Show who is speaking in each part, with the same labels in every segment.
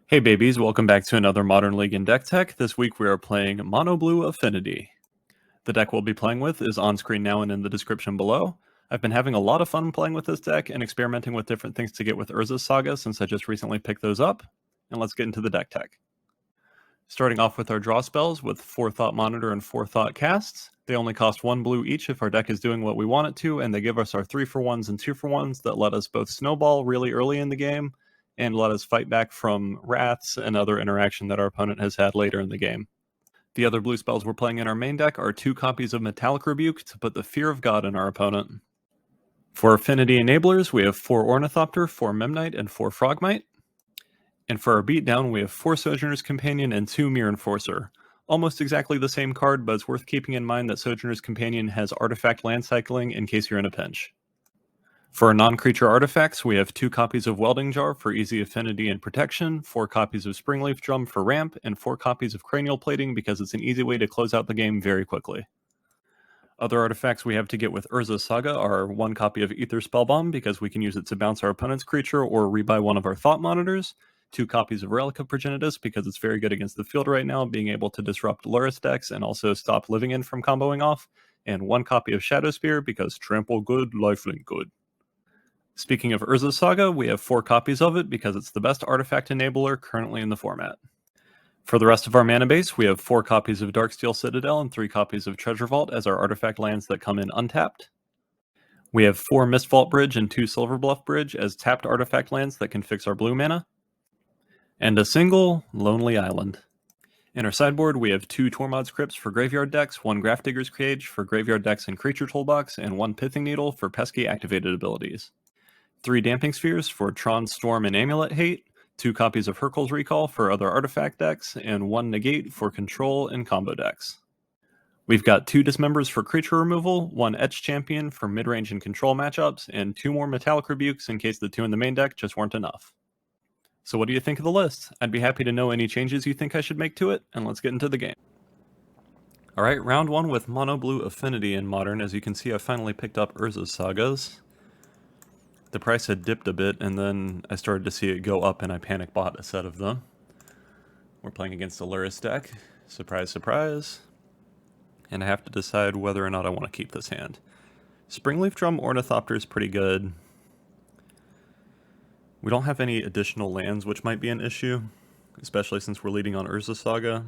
Speaker 1: Hey babies, welcome back to another Modern League in Deck Tech. This week we are playing Mono Blue Affinity. The deck we'll be playing with is on screen now and in the description below. I've been having a lot of fun playing with this deck and experimenting with different things to get with Urza's Saga since I just recently picked those up. And let's get into the deck tech. Starting off with our draw spells with 4 Thought Monitor and 4 Thought Casts. They only cost 1 blue each if our deck is doing what we want it to, and they give us our 3-for-1s and 2-for-1s that let us both snowball really early in the game and let us fight back from wraths and other interaction that our opponent has had later in the game. The other blue spells we're playing in our main deck are 2 copies of Metallic Rebuke to put the Fear of God in our opponent. For Affinity Enablers, we have 4 Ornithopter, 4 Memnite, and 4 Frogmite. And for our beatdown, we have 4 Sojourner's Companion and 2 Mirror Enforcer. Almost exactly the same card, but it's worth keeping in mind that Sojourner's Companion has artifact land cycling in case you're in a pinch. For our non-creature artifacts, we have 2 copies of Welding Jar for easy affinity and protection, 4 copies of Springleaf Drum for ramp, and 4 copies of Cranial Plating because it's an easy way to close out the game very quickly. Other artifacts we have to get with Urza's Saga are 1 copy of Ether Spellbomb because we can use it to bounce our opponent's creature or rebuy one of our Thought Monitors, 2 copies of Relic of Progenitus because it's very good against the field right now, being able to disrupt Lotus decks and also stop Living In from comboing off, and 1 copy of Shadow Spear because trample good, lifelink good. Speaking of Urza's Saga, we have 4 copies of it because it's the best artifact enabler currently in the format. For the rest of our mana base, we have 4 copies of Darksteel Citadel and 3 copies of Treasure Vault as our artifact lands that come in untapped. We have 4 Mistvault Bridge and 2 Silverbluff Bridge as tapped artifact lands that can fix our blue mana. And a single Lonely Island. In our sideboard, we have 2 Tormod's Crypts for graveyard decks, 1 Grafdigger's Cage for graveyard decks and creature toolbox, and 1 Pithing Needle for pesky activated abilities. 3 Damping Spheres for Tron, Storm, and Amulet Hate, 2 copies of Hurkyl's Recall for other artifact decks, and 1 Negate for control and combo decks. We've got 2 Dismembers for creature removal, 1 Etch Champion for mid-range and control matchups, and 2 more Metallic Rebukes in case the 2 in the main deck just weren't enough. So what do you think of the list? I'd be happy to know any changes you think I should make to it, and let's get into the game. Alright, round 1 with Mono Blue Affinity in Modern. As you can see, I finally picked up Urza's Sagas. The price had dipped a bit, and then I started to see it go up, and I panic bought a set of them. We're playing against a Lotus deck. Surprise, surprise. And I have to decide whether or not I want to keep this hand. Springleaf Drum Ornithopter is pretty good. We don't have any additional lands, which might be an issue, especially since we're leading on Urza's Saga.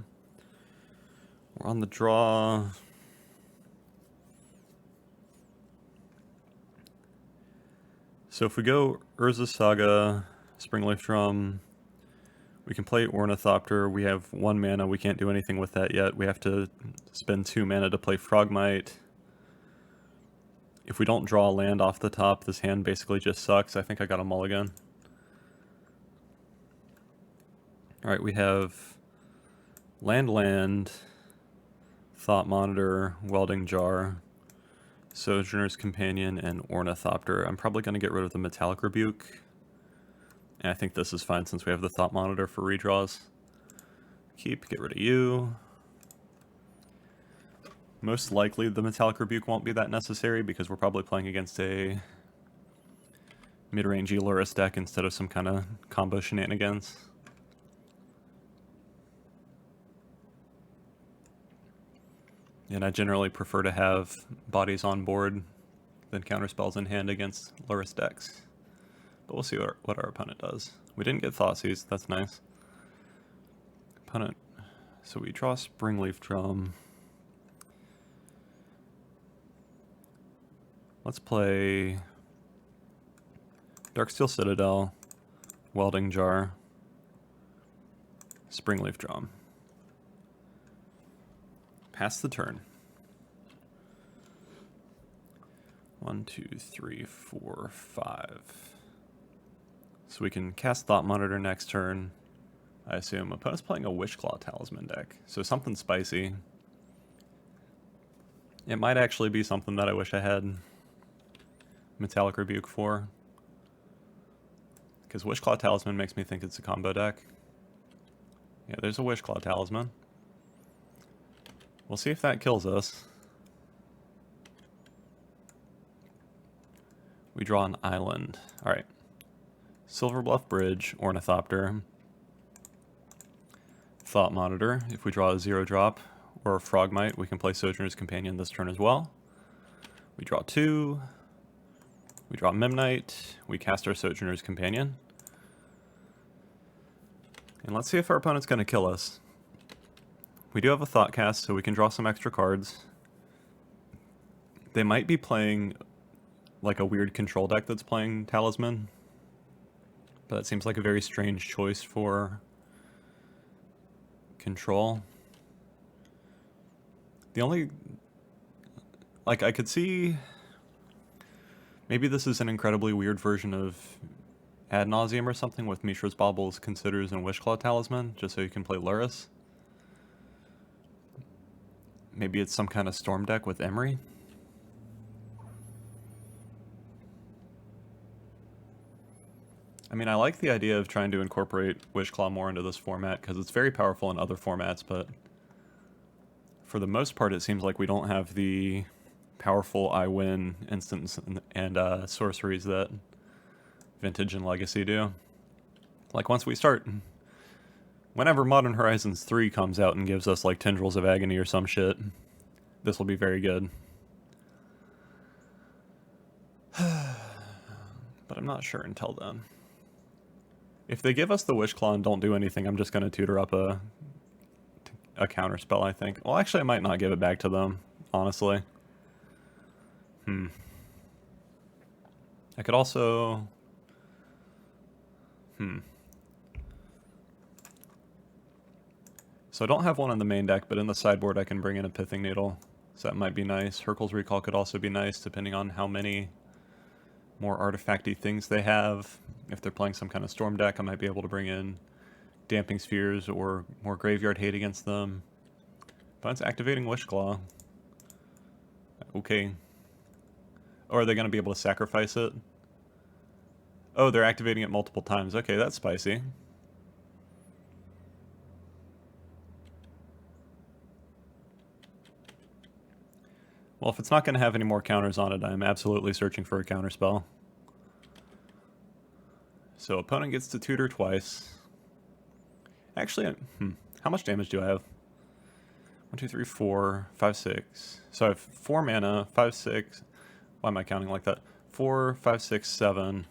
Speaker 1: We're on the draw. So if we go Urza's Saga, Springleaf Drum, we can play Ornithopter. We have 1 mana. We can't do anything with that yet. We have to spend 2 mana to play Frogmite. If we don't draw a land off the top, this hand basically just sucks. I think I got a mulligan. Alright, we have land, Thought Monitor, Welding Jar, Sojourner's Companion, and Ornithopter. I'm probably going to get rid of the Metallic Rebuke. And I think this is fine since we have the Thought Monitor for redraws. Keep, get rid of you. Most likely the Metallic Rebuke won't be that necessary because we're probably playing against a mid-range Lotus deck instead of some kind of combo shenanigans. And I generally prefer to have bodies on board than counterspells in hand against Lotus decks. But we'll see what our opponent does. We didn't get Thoughtseize, that's nice. Opponent. So we draw Springleaf Drum. Let's play Darksteel Citadel, Welding Jar, Springleaf Drum. Pass the turn. 1, 2, 3, 4, 5. So we can cast Thought Monitor next turn. I assume opponent's playing a Wishclaw Talisman deck, so something spicy. It might actually be something that I wish I had Metallic Rebuke for, because Wishclaw Talisman makes me think it's a combo deck. Yeah, there's a Wishclaw Talisman. We'll see if that kills us. We draw an island. Alright. Silverbluff Bridge, Ornithopter. Thought Monitor. If we draw a 0-drop or a Frogmite, we can play Sojourner's Companion this turn as well. We draw 2. We draw Memnite. We cast our Sojourner's Companion. And let's see if our opponent's going to kill us. We do have a Thought Cast, so we can draw some extra cards. They might be playing like a weird control deck that's playing Talisman. But that seems like a very strange choice for control. The only... like, I could see... maybe this is an incredibly weird version of Ad Nauseam or something with Mishra's Baubles, Considers, and Wishclaw Talisman, just so you can play Luris. Maybe it's some kind of Storm deck with Emery. I mean, I like the idea of trying to incorporate Wishclaw more into this format, because it's very powerful in other formats, but for the most part it seems like we don't have the powerful I win instants and sorceries that Vintage and Legacy do. Like, once we start... whenever Modern Horizons 3 comes out and gives us, like, Tendrils of Agony or some shit, this will be very good. But I'm not sure until then. If they give us the Wishclaw and don't do anything, I'm just going to tutor up a counter spell, I think. Well, actually, I might not give it back to them, honestly. I could also... So I don't have one in the main deck, but in the sideboard I can bring in a Pithing Needle. So that might be nice. Hurkyl's Recall could also be nice, depending on how many more artifacty things they have. If they're playing some kind of Storm deck, I might be able to bring in Damping Spheres or more Graveyard Hate against them. But it's activating Wishclaw. Okay. Or are they going to be able to sacrifice it? Oh, they're activating it multiple times. Okay, that's spicy. Well, if it's not going to have any more counters on it, I'm absolutely searching for a counterspell. So opponent gets to tutor twice. Actually, how much damage do I have? 1, 2, 3, 4, 5, 6. So I have 4 mana, 5, 6. Why am I counting like that? 4, 5, 6, 7.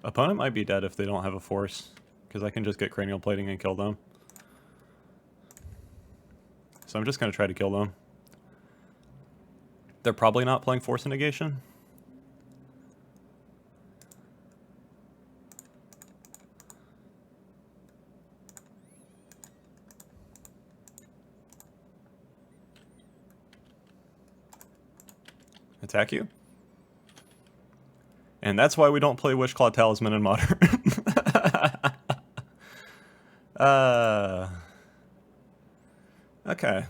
Speaker 1: Opponent might be dead if they don't have a force, because I can just get Cranial Plating and kill them. So I'm just going to try to kill them. They're probably not playing Force and Negation. Attack you. And that's why we don't play Wishclaw Talisman in Modern. Okay.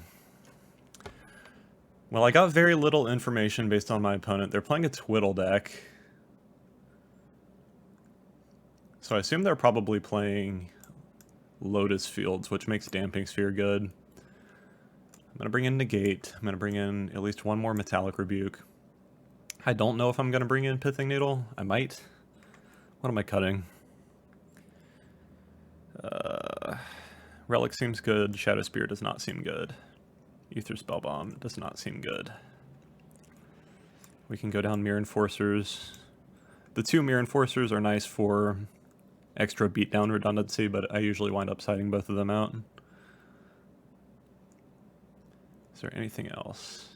Speaker 1: Well, I got very little information based on my opponent. They're playing a Twiddle deck. So I assume they're probably playing Lotus Fields, which makes Damping Sphere good. I'm going to bring in Negate. I'm going to bring in at least one more Metallic Rebuke. I don't know if I'm going to bring in Pithing Needle. I might. What am I cutting? Relic seems good. Shadow Spear does not seem good. Aether Spellbomb does not seem good. We can go down Mirror Enforcers. The 2 Mirror Enforcers are nice for extra beatdown redundancy, but I usually wind up siding both of them out. Is there anything else?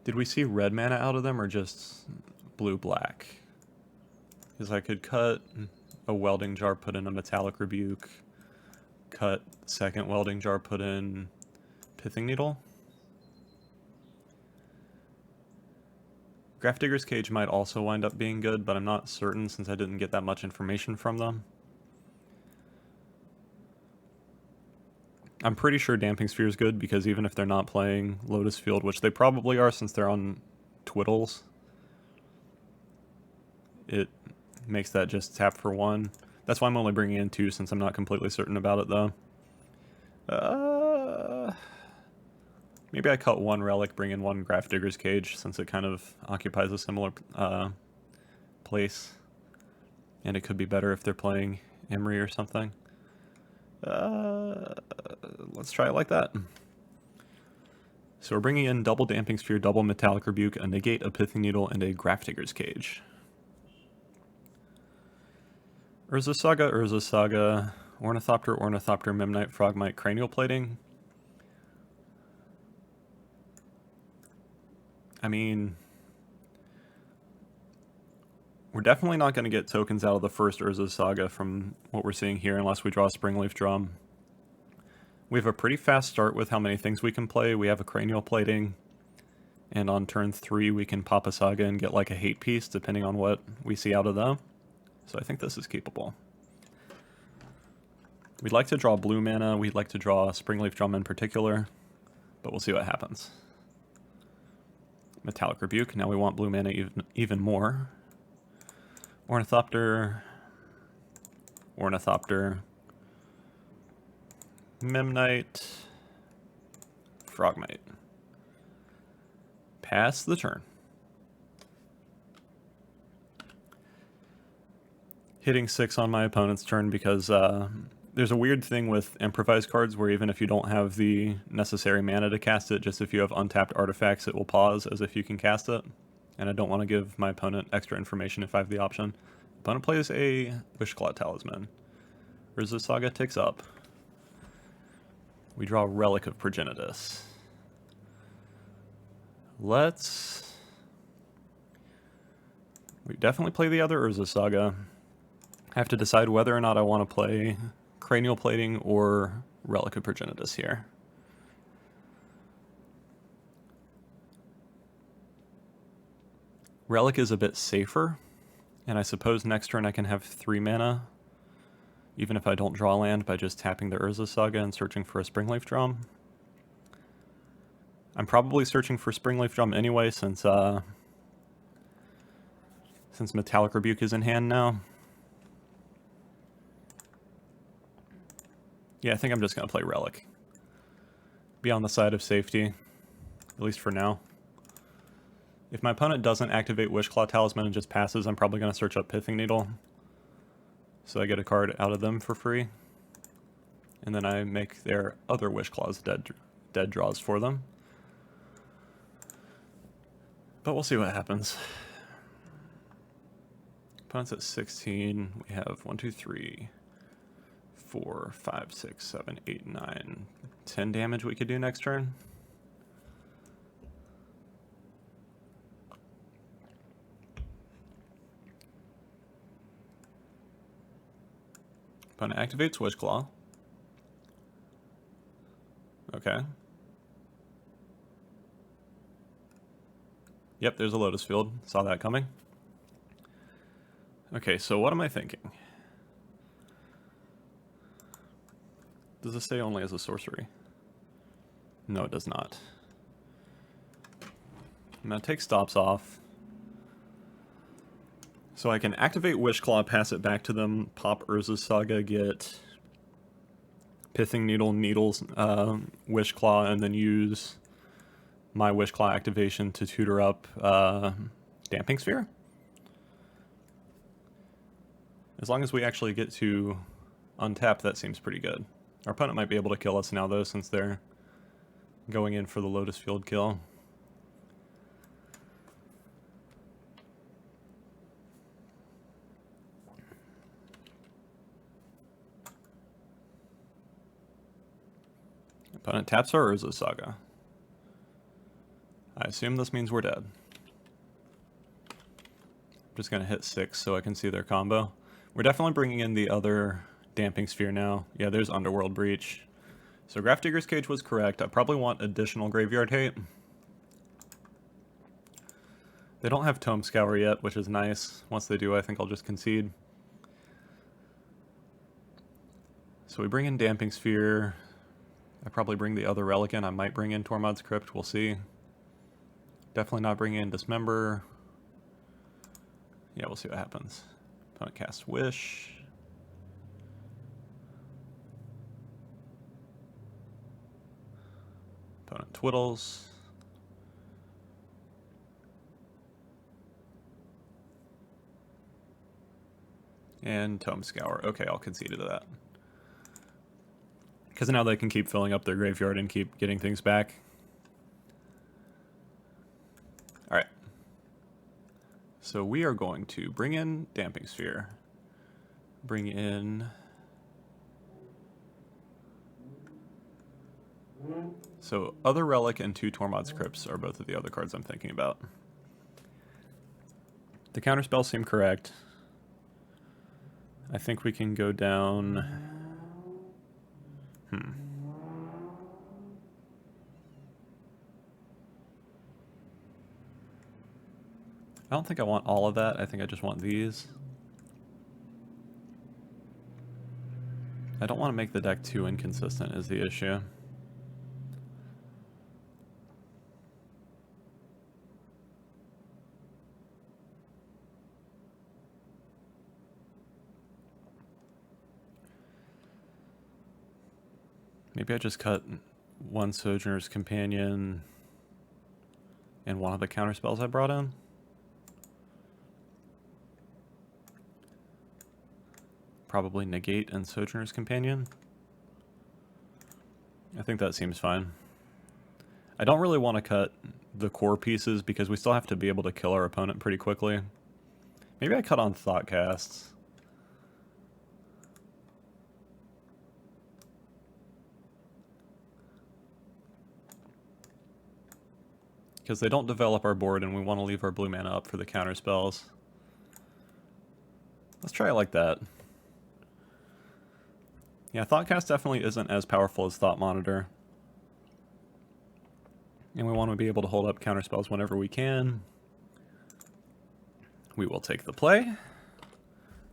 Speaker 1: Did we see red mana out of them or just blue-black? Because I could cut a Welding Jar, put in a Metallic Rebuke, cut second Welding Jar, put in Pithing Needle. Grafdigger's Cage might also wind up being good, but I'm not certain since I didn't get that much information from them. I'm pretty sure Damping Sphere is good because even if they're not playing Lotus Field, which they probably are since they're on Twiddles, it makes that just tap for 1. That's why I'm only bringing in 2 since I'm not completely certain about it though. Maybe I cut 1 Relic, bring in 1 Grafdigger's Cage since it kind of occupies a similar place. And it could be better if they're playing Emery or something. Let's try it like that. So we're bringing in double Damping Sphere, double Metallic Rebuke, a Negate, a Pithing Needle, and a Grafdigger's Cage. Urza Saga, Ornithopter, Memnite, Frogmite, Cranial Plating. I mean, we're definitely not going to get tokens out of the first Urza Saga from what we're seeing here unless we draw a Springleaf Drum. We have a pretty fast start with how many things we can play. We have a Cranial Plating, and on turn 3 we can pop a Saga and get like a hate piece depending on what we see out of them. So I think this is keepable. We'd like to draw blue mana, we'd like to draw Springleaf Drum in particular, but we'll see what happens. Metallic Rebuke, now we want blue mana even more. Ornithopter, Memnite, Frogmite. Pass the turn. Hitting 6 on my opponent's turn because there's a weird thing with improvised cards where even if you don't have the necessary mana to cast it, just if you have untapped artifacts, it will pause as if you can cast it. And I don't want to give my opponent extra information if I have the option. Opponent plays a Wishclaw Talisman. Urza Saga takes up. We draw Relic of Progenitus. We definitely play the other Urza Saga. I have to decide whether or not I want to play Cranial Plating or Relic of Progenitus here. Relic is a bit safer, and I suppose next turn I can have 3 mana, even if I don't draw land, by just tapping the Urza Saga and searching for a Springleaf Drum. I'm probably searching for Springleaf Drum anyway, since Metallic Rebuke is in hand now. Yeah, I think I'm just going to play Relic. Be on the side of safety, at least for now. If my opponent doesn't activate Wishclaw Talisman and just passes, I'm probably going to search up Pithing Needle. So I get a card out of them for free. And then I make their other Wishclaws dead draws for them. But we'll see what happens. Opponent's at 16. We have 1, 2, 3, 4, 5, 6, 7, 8, 9, 10 damage we could do next turn. Opponent activates Wishclaw. Okay. Yep, there's a Lotus Field. Saw that coming. Okay, so what am I thinking? Does this say only as a sorcery? No, it does not. I'm going to take Stops off. So I can activate Wishclaw, pass it back to them, pop Urza's Saga, get Pithing Needle, Wishclaw, and then use my Wishclaw activation to tutor up Damping Sphere. As long as we actually get to untap, that seems pretty good. Our opponent might be able to kill us now, though, since they're going in for the Lotus Field kill. Opponent taps our Urza Saga. I assume this means we're dead. I'm just going to hit 6 so I can see their combo. We're definitely bringing in the other Damping Sphere now. Yeah, there's Underworld Breach. So Grafdigger's Cage was correct. I probably want additional Graveyard Hate. They don't have Tome Scour yet, which is nice. Once they do, I think I'll just concede. So we bring in Damping Sphere. I probably bring the other Relic in. I might bring in Tormod's Crypt. We'll see. Definitely not bringing in Dismember. Yeah, we'll see what happens. Opponent casts Wish. Opponent twiddles. And Tome Scour. Okay, I'll concede to that. Because now they can keep filling up their graveyard and keep getting things back. Alright. So we are going to bring in Damping Sphere. Bring in... So Other Relic and 2 Tormod's Crypts are both of the other cards I'm thinking about. The counterspells seem correct. I think we can go down... I don't think I want all of that. I think I just want these. I don't want to make the deck too inconsistent is the issue. Maybe I just cut 1 Sojourner's Companion and one of the counterspells I brought in. Probably Negate and Sojourner's Companion. I think that seems fine. I don't really want to cut the core pieces because we still have to be able to kill our opponent pretty quickly. Maybe I cut on Thoughtcasts. Because they don't develop our board and we want to leave our blue mana up for the counter spells. Let's try it like that. Yeah, Thoughtcast definitely isn't as powerful as Thought Monitor. And we want to be able to hold up counter spells whenever we can. We will take the play.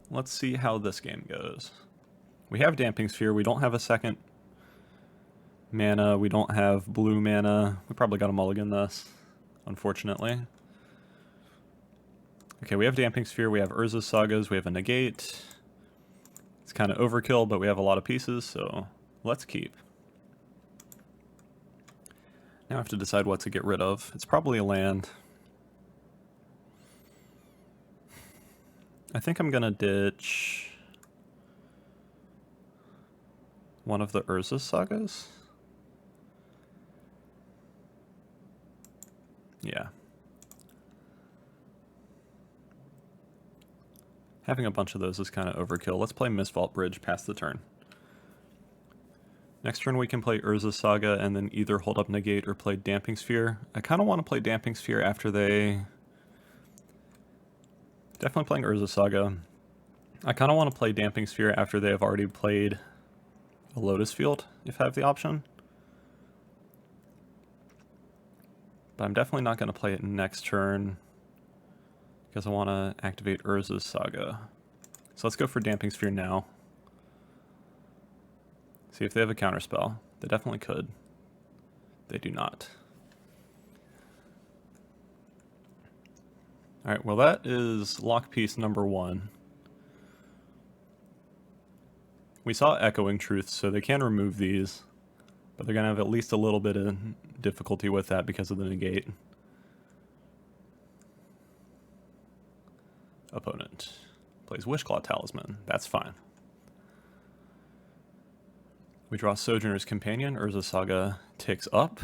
Speaker 1: Let's see how this game goes. We have Damping Sphere. We don't have a second mana. We don't have blue mana. We probably got to mulligan this, unfortunately. Okay, we have Damping Sphere. We have Urza's Sagas. We have a Negate. It's kind of overkill, but we have a lot of pieces, so let's keep. Now I have to decide what to get rid of. It's probably a land. I think I'm going to ditch one of the Urza Sagas. Yeah. Having a bunch of those is kind of overkill. Let's play Mistvault Bridge past the turn. Next turn we can play Urza Saga and then either hold up Negate or play Damping Sphere. I kind of want to play Damping Sphere after they... Definitely playing Urza Saga. I kind of want to play Damping Sphere after they have already played a Lotus Field, if I have the option. But I'm definitely not going to play it next turn because I want to activate Urza's Saga. So let's go for Damping Sphere now. See if they have a counterspell. They definitely could. They do not. Alright, well that is lock piece number 1. We saw Echoing Truth, so they can remove these, but they're going to have at least a little bit of difficulty with that because of the Negate. Opponent plays Wishclaw Talisman. That's fine. We draw Sojourner's Companion. Urza Saga ticks up.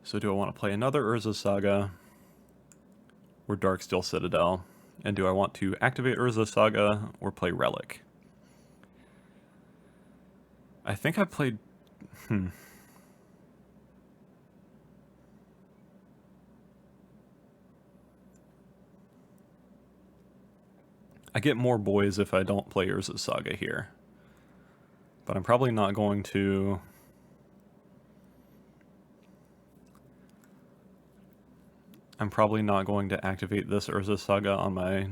Speaker 1: So do I want to play another Urza Saga or Darksteel Citadel? And do I want to activate Urza Saga or play Relic? I think I played... I get more boys if I don't play Urza Saga here. But I'm probably not going to... I'm probably not going to activate this Urza Saga on my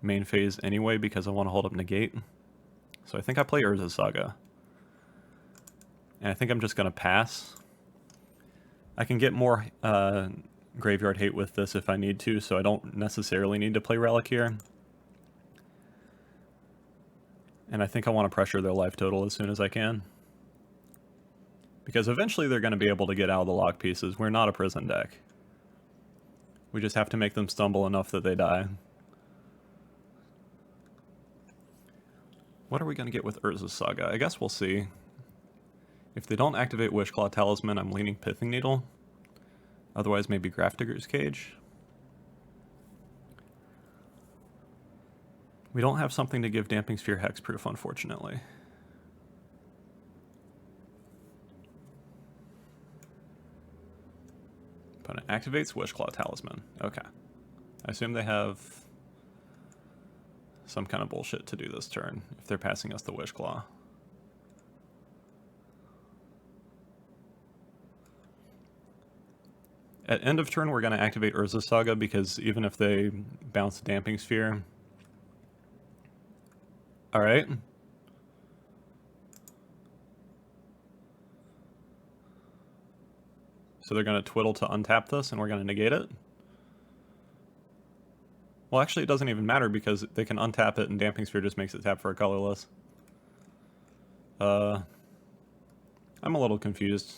Speaker 1: main phase anyway because I want to hold up Negate. So I think I play Urza Saga. And I think I'm just going to pass. I can get more graveyard hate with this if I need to, so I don't necessarily need to play Relic here. And I think I want to pressure their life total as soon as I can. Because eventually they're going to be able to get out of the lock pieces. We're not a prison deck. We just have to make them stumble enough that they die. What are we going to get with Urza's Saga? I guess we'll see. If they don't activate Wishclaw Talisman, I'm leaning Pithing Needle. Otherwise, maybe Grafdigger's Cage. We don't have something to give Damping Sphere hexproof, unfortunately. Opponent activates Wishclaw Talisman. Okay. I assume they have some kind of bullshit to do this turn if they're passing us the Wishclaw. At end of turn, we're going to activate Urza's Saga because even if they bounce Damping Sphere... Alright. So they're going to twiddle to untap this, and we're going to negate it? Well, actually, it doesn't even matter because they can untap it, and Damping Sphere just makes it tap for a colorless. I'm a little confused.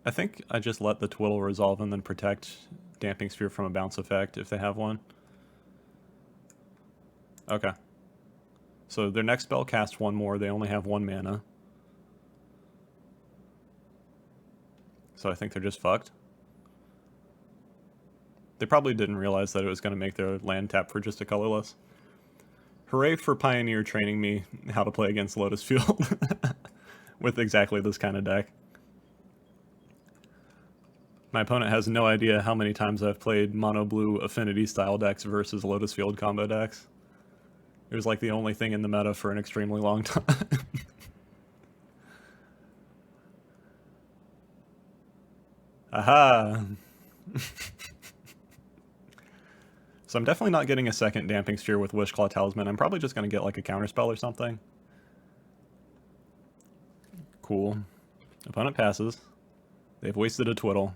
Speaker 1: I think I just let the twiddle resolve and then protect Damping Sphere from a bounce effect if they have one. Okay. So their next spell casts one more. They only have 1 mana. So I think they're just fucked. They probably didn't realize that it was going to make their land tap for just a colorless. Hooray for Pioneer training me how to play against Lotus Field with exactly this kind of deck. My opponent has no idea how many times I've played mono blue Affinity style decks versus Lotus Field combo decks. It was like the only thing in the meta for an extremely long time. Aha! So I'm definitely not getting a second Damping Sphere with Wishclaw Talisman. I'm probably just going to get like a counterspell or something. Cool. Opponent passes. They've wasted a twiddle.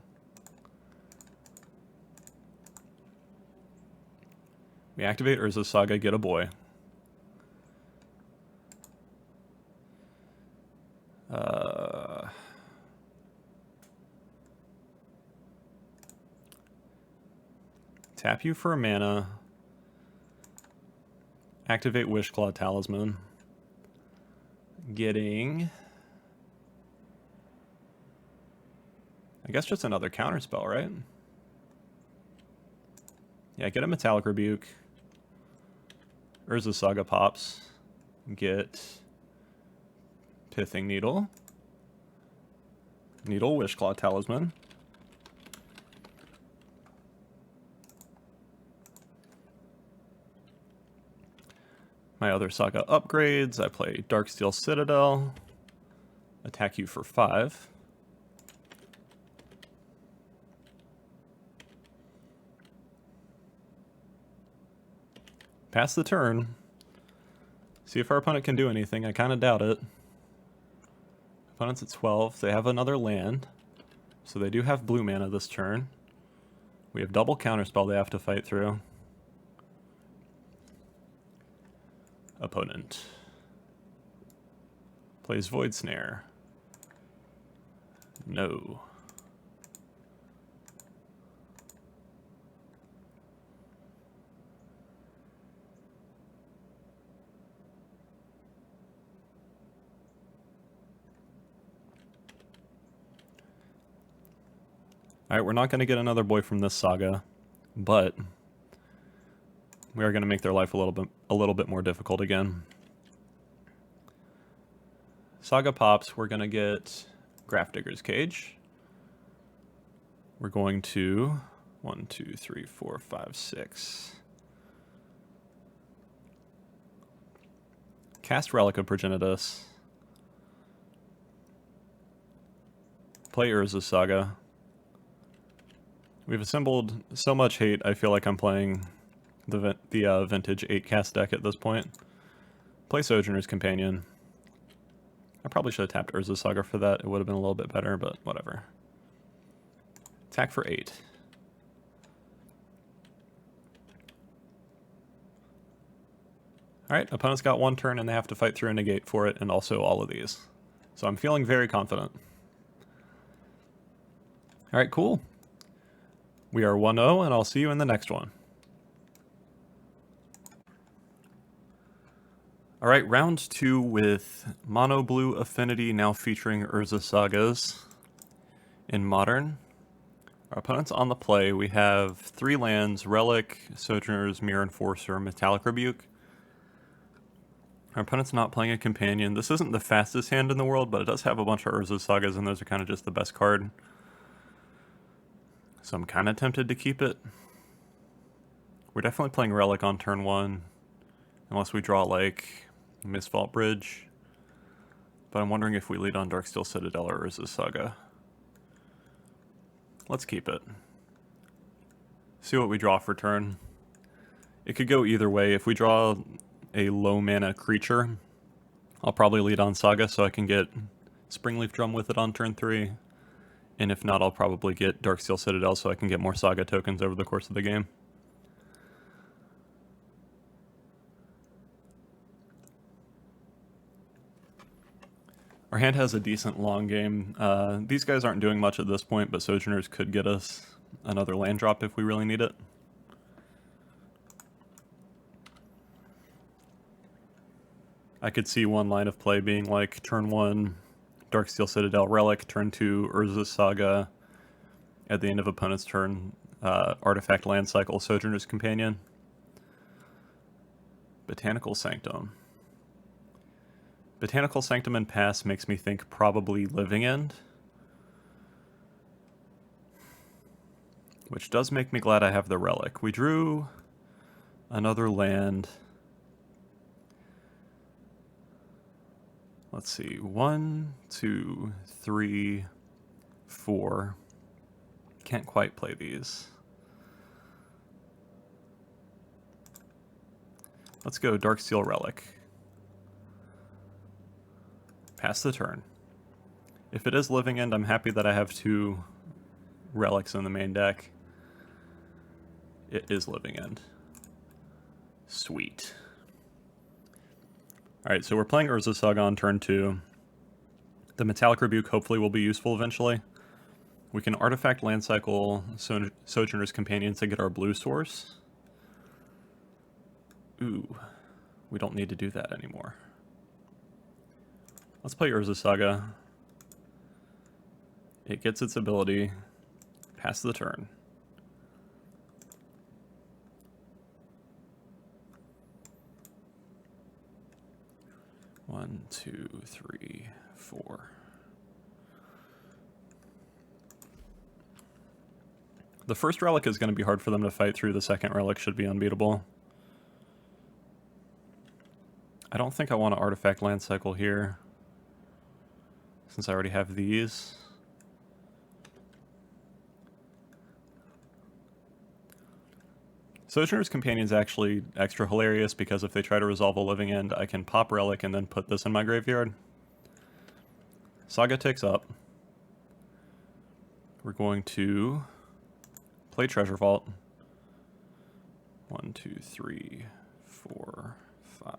Speaker 1: We activate Urza's Saga, get a boy. Tap you for a mana. Activate Wishclaw Talisman. Getting... I guess just another counterspell, right? Yeah, get a Metallic Rebuke. Urza Saga pops. Get... Pithing Needle. Needle Wishclaw Talisman. My other Saga upgrades, I play Darksteel Citadel, attack you for 5. Pass the turn. See if our opponent can do anything, I kind of doubt it. Opponent's at 12, they have another land, so they do have blue mana this turn. We have double counterspell they have to fight through. Opponent plays Void Snare. No. Alright, we're not going to get another boy from this saga, but we are going to make their life a little bit more difficult again. Saga pops, we're going to get Grafdigger's Cage. We're going to 1, 2, 3, 4, 5, 6. Cast Relic of Progenitus. Play Urza's Saga. We've assembled so much hate, I feel like I'm playing the vintage 8-cast deck at this point. Play Sojourner's Companion. I probably should have tapped Urza's Saga for that. It would have been a little bit better, but whatever. Attack for 8. Alright, opponent's got one turn and they have to fight through a negate for it, and also all of these. So I'm feeling very confident. Alright, cool. We are 1-0, and I'll see you in the next one. Alright, round 2 with Mono Blue Affinity, now featuring Urza Sagas in Modern. Our opponent's on the play. We have 3 lands: Relic, Sojourner's Mirror Enforcer, Metallic Rebuke. Our opponent's not playing a companion. This isn't the fastest hand in the world, but it does have a bunch of Urza Sagas, and those are kind of just the best card. So I'm kind of tempted to keep it. We're definitely playing Relic on turn 1, unless we draw like Mistvault Bridge. But I'm wondering if we lead on Darksteel Citadel or Urza Saga. Let's keep it. See what we draw for turn. It could go either way. If we draw a low mana creature, I'll probably lead on Saga so I can get Springleaf Drum with it on turn 3. And if not, I'll probably get Darksteel Citadel so I can get more Saga tokens over the course of the game. Our hand has a decent long game. These guys aren't doing much at this point, but Sojourners could get us another land drop if we really need it. I could see one line of play being like turn 1, Darksteel Citadel Relic, turn 2, Urza Saga, at the end of opponent's turn, Artifact Land Cycle, Sojourner's Companion. Botanical Sanctum. Botanical Sanctum and pass makes me think probably Living End, which does make me glad I have the Relic. We drew another land. Let's see, 1, 2, 3, 4. Can't quite play these. Let's go Darksteel Relic. Pass the turn. If it is Living End, I'm happy that I have 2 relics in the main deck. It is Living End. Sweet. Alright, so we're playing Urza Saga on turn 2. The Metallic Rebuke hopefully will be useful eventually. We can Artifact Land Cycle Sojourner's Companion to get our blue source. Ooh, we don't need to do that anymore. Let's play Urza Saga. It gets its ability. Pass the turn. One, two, three, 4. The first relic is going to be hard for them to fight through. The second relic should be unbeatable. I don't think I want to Artifact Land Cycle here, since I already have these. Sojourner's Companion is actually extra hilarious because if they try to resolve a Living End, I can pop Relic and then put this in my graveyard. Saga takes up. We're going to play Treasure Vault. 1, 2, 3, 4, 5.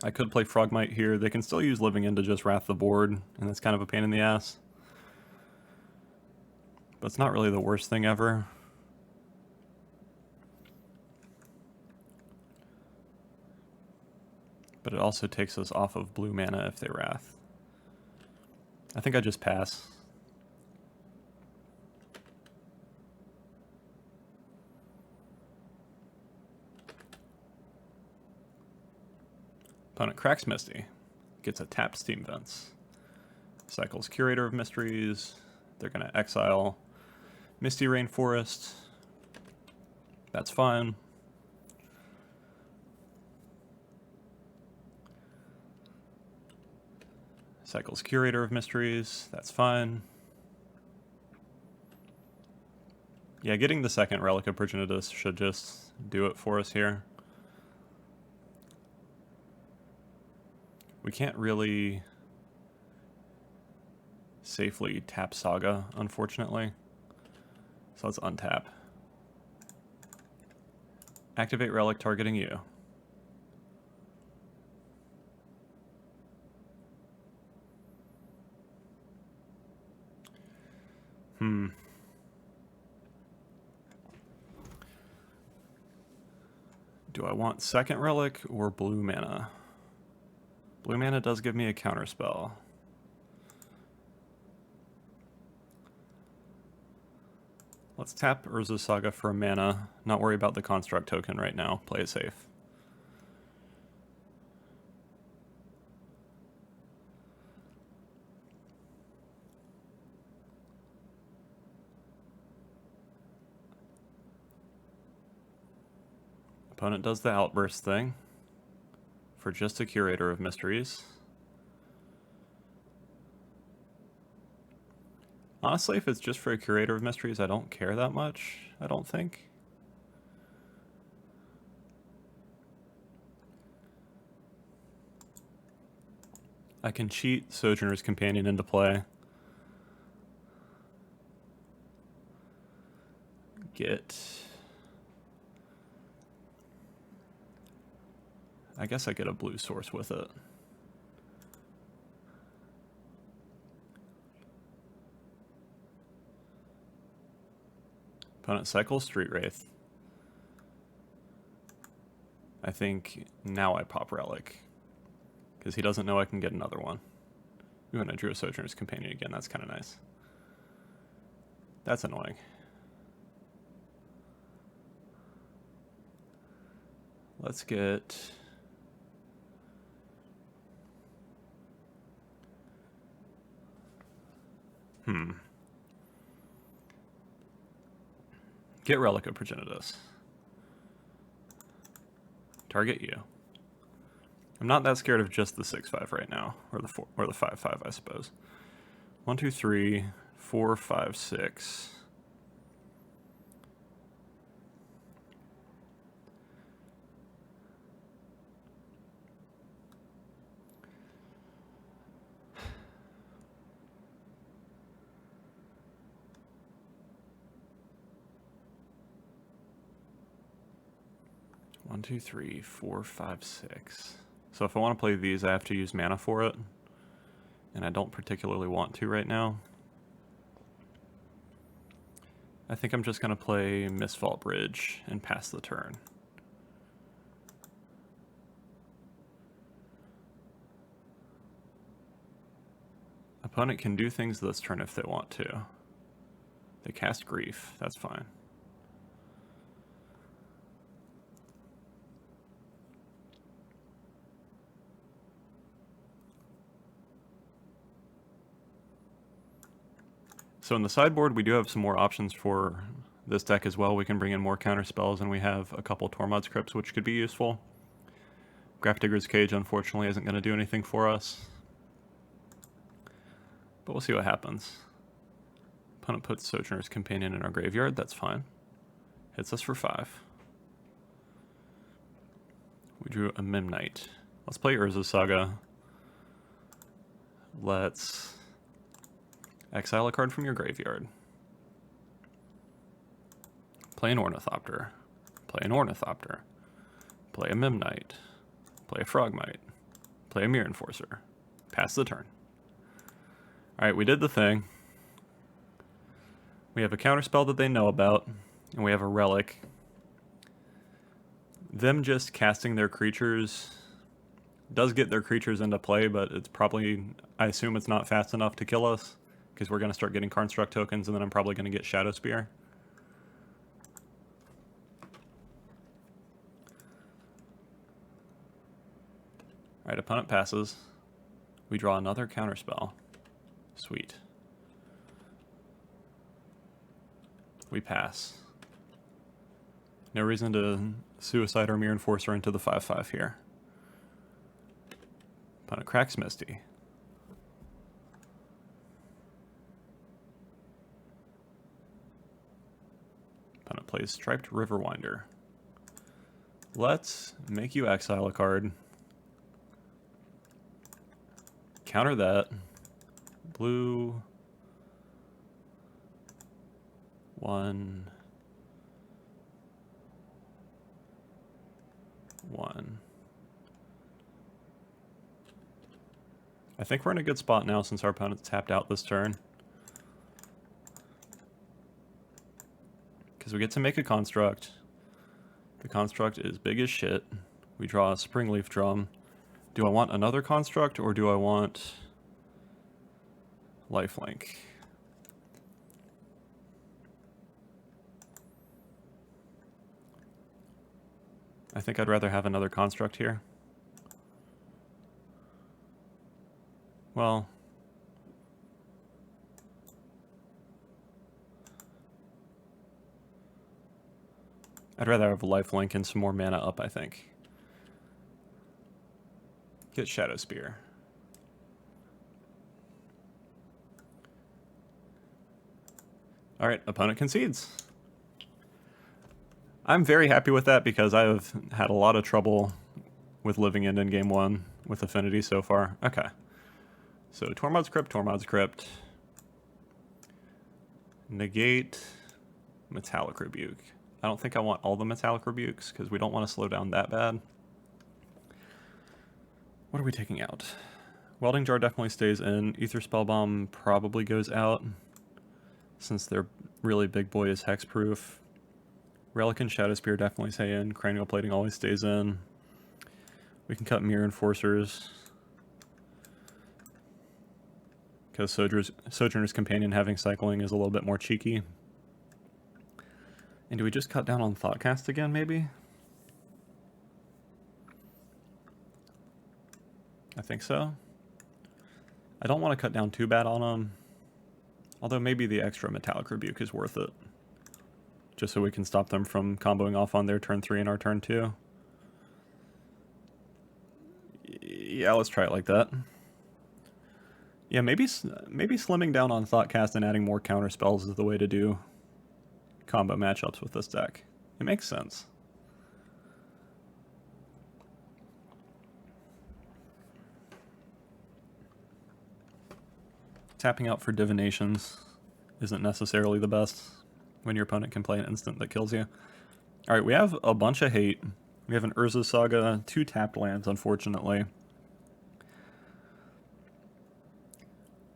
Speaker 1: I could play Frogmite here. They can still use Living End to just wrath the board, and that's kind of a pain in the ass. But it's not really the worst thing ever. But it also takes us off of blue mana if they wrath. I think I just pass. Opponent cracks Misty. Gets a tapped Steam Vents. Cycles Curator of Mysteries. They're going to exile Misty Rainforest. That's fine. Cycles Curator of Mysteries. That's fine. Yeah, getting the second Relic of Progenitus should just do it for us here. We can't really safely tap Saga, unfortunately. So let's untap. Activate relic targeting you. Do I want second relic or blue mana? Blue mana does give me a counterspell. Let's tap Urza Saga for a mana. Not worry about the construct token right now. Play it safe. Opponent does the outburst thing for just a Curator of Mysteries. Honestly, if it's just for a Curator of Mysteries, I don't care that much, I don't think. I can cheat Sojourner's Companion into play. I guess I get a blue source with it. Opponent cycles Street Wraith. I think now I pop Relic, because he doesn't know I can get another one. Ooh, and I drew a Sojourner's Companion again. That's kind of nice. That's annoying. Let's get... Get Relic of Progenitus. Target you. I'm not that scared of just the 6/5 right now, or the 5/5, I suppose. 1, 2, 3, 4, 5, 6. One, two, three, 4, 5, 6. So if I want to play these, I have to use mana for it, and I don't particularly want to right now. I think I'm just going to play Mistvault Bridge and pass the turn. Opponent can do things this turn if they want to. They cast Grief, that's fine. So in the sideboard, we do have some more options for this deck as well. We can bring in more counter spells, and we have a couple Tormod's Crypts, which could be useful. Grafdigger's Cage, unfortunately, isn't going to do anything for us. But we'll see what happens. Opponent puts Sojourner's Companion in our graveyard, that's fine. Hits us for 5. We drew a Mimnite. Let's play Urza Saga. Let's exile a card from your graveyard. Play an Ornithopter. Play an Ornithopter. Play a Mimnite. Play a Frogmite. Play a Mirror Enforcer. Pass the turn. Alright, we did the thing. We have a counterspell that they know about, and we have a relic. Them just casting their creatures does get their creatures into play, but it's probably, I assume it's not fast enough to kill us, because we're going to start getting construct tokens, and then I'm probably going to get Shadow Spear. Alright, opponent passes. We draw another counterspell. Sweet. We pass. No reason to suicide our Mirror Enforcer into the 5/5 here. Opponent cracks Misty. Opponent plays Striped Riverwinder. Let's make you exile a card. Counter that. Blue. 1. 1. I think we're in a good spot now since our opponent's tapped out this turn. Because we get to make a construct. The construct is big as shit. We draw a Springleaf Drum. Do I want another construct or do I want lifelink? I think I'd rather have another construct here. Well, I'd rather have a lifelink and some more mana up, I think. Get Shadow Spear. Alright, opponent concedes. I'm very happy with that because I have had a lot of trouble with living in game 1 with Affinity so far. Okay. So Tormod's Crypt. Negate Metallic Rebuke. I don't think I want all the Metallic Rebukes because we don't want to slow down that bad. What are we taking out? Welding Jar definitely stays in. Ether Spellbomb probably goes out since their really big boy is hexproof. Relic and Shadow Spear definitely stay in. Cranial Plating always stays in. We can cut Mirror Enforcers. Because Sojourner's Companion having cycling is a little bit more cheeky. And do we just cut down on Thoughtcast again, maybe? I think so. I don't want to cut down too bad on them. Although maybe the extra Metallic Rebuke is worth it. Just so we can stop them from comboing off on their turn 3 and our turn 2. Yeah, let's try it like that. Yeah, maybe slimming down on Thoughtcast and adding more counter spells is the way to do combo matchups with this deck. It makes sense. Tapping out for Divinations isn't necessarily the best when your opponent can play an instant that kills you. Alright, we have a bunch of hate. We have an Urza Saga, 2 tapped lands, unfortunately.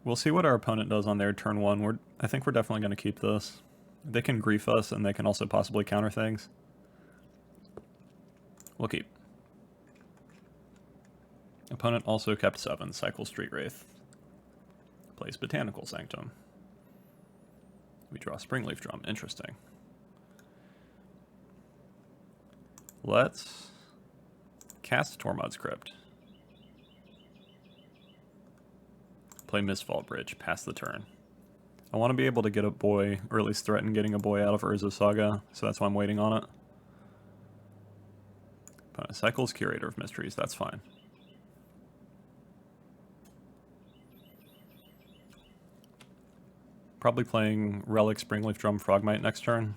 Speaker 1: We'll see what our opponent does on their turn 1. I think we're definitely going to keep this. They can grief us, and they can also possibly counter things. We'll keep. Opponent also kept 7, Cycle Street Wraith. Plays Botanical Sanctum. We draw Springleaf Drum. Interesting. Let's cast Tormod's Crypt. Play Mistfall Bridge. Pass the turn. I want to be able to get a boy, or at least threaten getting a boy out of Urza Saga, so that's why I'm waiting on it. Opponent cycles Curator of Mysteries. That's fine. Probably playing Relic, Springleaf Drum, Frogmite next turn.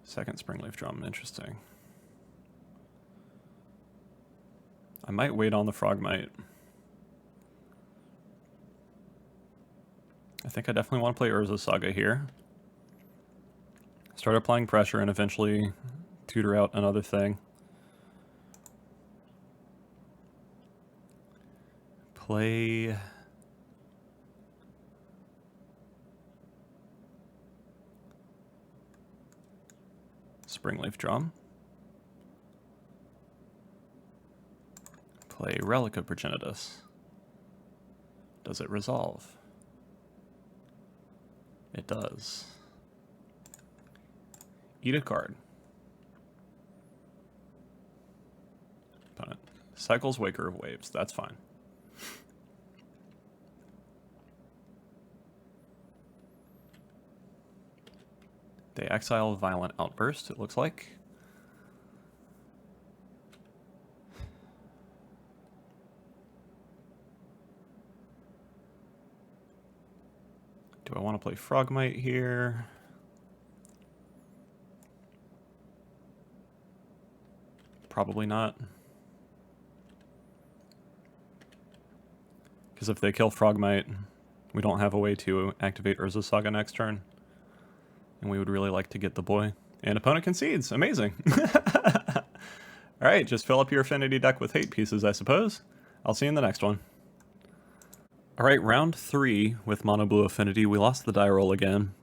Speaker 1: Second Springleaf Drum, interesting. I might wait on the Frogmite. I think I definitely want to play Urza Saga here. Start applying pressure and eventually tutor out another thing. Play Springleaf Drum. Play Relic of Progenitus. Does it resolve? It does. Eat a card. Opponent cycles Waker of Waves. That's fine. They exile Violent Outburst, it looks like. Do I want to play Frogmite here? Probably not. Because if they kill Frogmite, we don't have a way to activate Urza Saga next turn. And we would really like to get the boy. And opponent concedes. Amazing. Alright, just fill up your Affinity deck with hate pieces, I suppose. I'll see you in the next one. Alright, round 3 with Mono Blue Affinity. We lost the die roll again.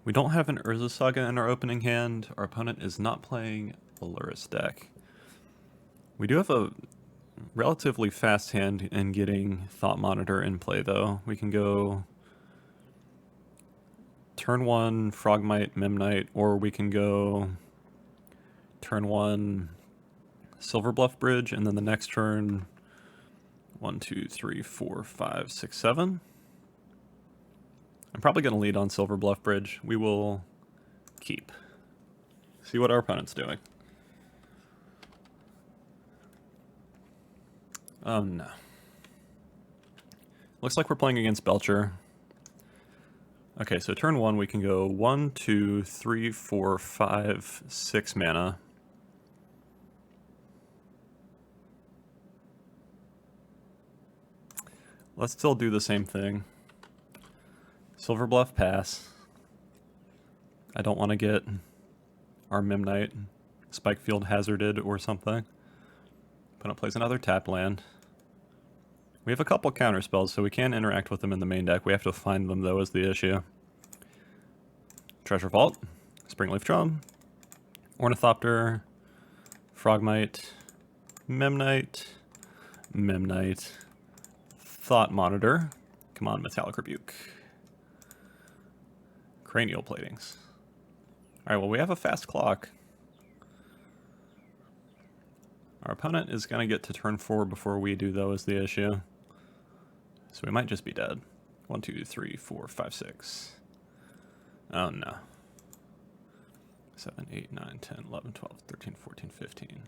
Speaker 1: We don't have an Urza Saga in our opening hand. Our opponent is not playing a Lotus deck. We do have a relatively fast hand in getting Thought Monitor in play, though. We can go turn 1 Frogmite, Memnite, or we can go turn 1 Silver Bluff Bridge, and then the next turn 1, 2, 3, 4, 5, 6, 7. I'm probably going to lead on Silver Bluff Bridge. We will keep. See what our opponent's doing. Oh no. Looks like we're playing against Belcher. Okay, so turn 1 we can go 1, 2, 3, 4, 5, 6 mana. Let's still do the same thing. Silver Bluff pass. I don't want to get our Memnite Spike Field hazarded or something. Opponent plays another tap land. We have a couple counter spells, so we can interact with them in the main deck. We have to find them, though, is the issue. Treasure Vault, Springleaf Drum, Ornithopter, Frogmite, Memnite, Memnite, Thought Monitor, come on, Metallic Rebuke, Cranial Platings. Alright, well, we have a fast clock. Our opponent is going to get to turn 4 before we do, though, is the issue. So we might just be dead. 1, 2, 3, 4, 5, 6. Oh no. 7, 8, 9, 10, 11, 12, 13, 14, 15.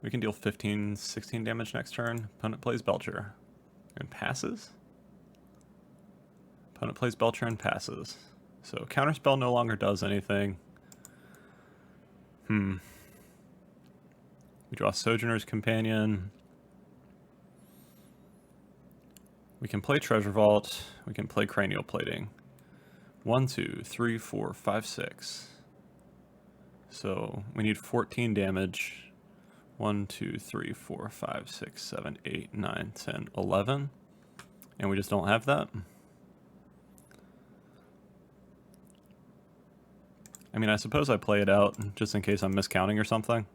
Speaker 1: We can deal 15, 16 damage next turn. Opponent plays Belcher and passes. Opponent plays Belcher and passes. So Counterspell no longer does anything. We draw Sojourner's Companion. We can play Treasure Vault. We can play Cranial Plating. 1, 2, 3, 4, 5, 6. So we need 14 damage. 1, 2, 3, 4, 5, 6, 7, 8, 9, 10, 11. And we just don't have that. I mean, I suppose I play it out just in case I'm miscounting or something.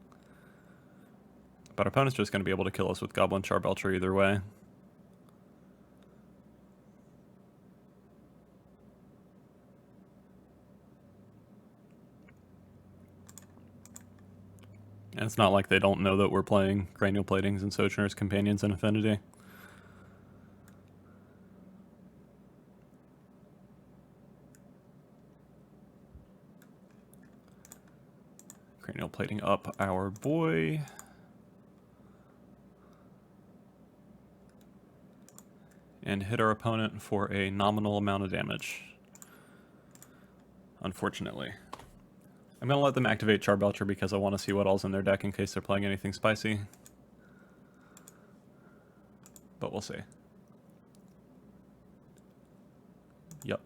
Speaker 1: But our opponent's just going to be able to kill us with Goblin Char Belcher either way. And it's not like they don't know that we're playing Cranial Platings and Sojourner's Companions in Affinity. Cranial Plating up our boy. And hit our opponent for a nominal amount of damage. Unfortunately. I'm going to let them activate Char Belcher because I want to see what all's in their deck in case they're playing anything spicy. But we'll see. Yep.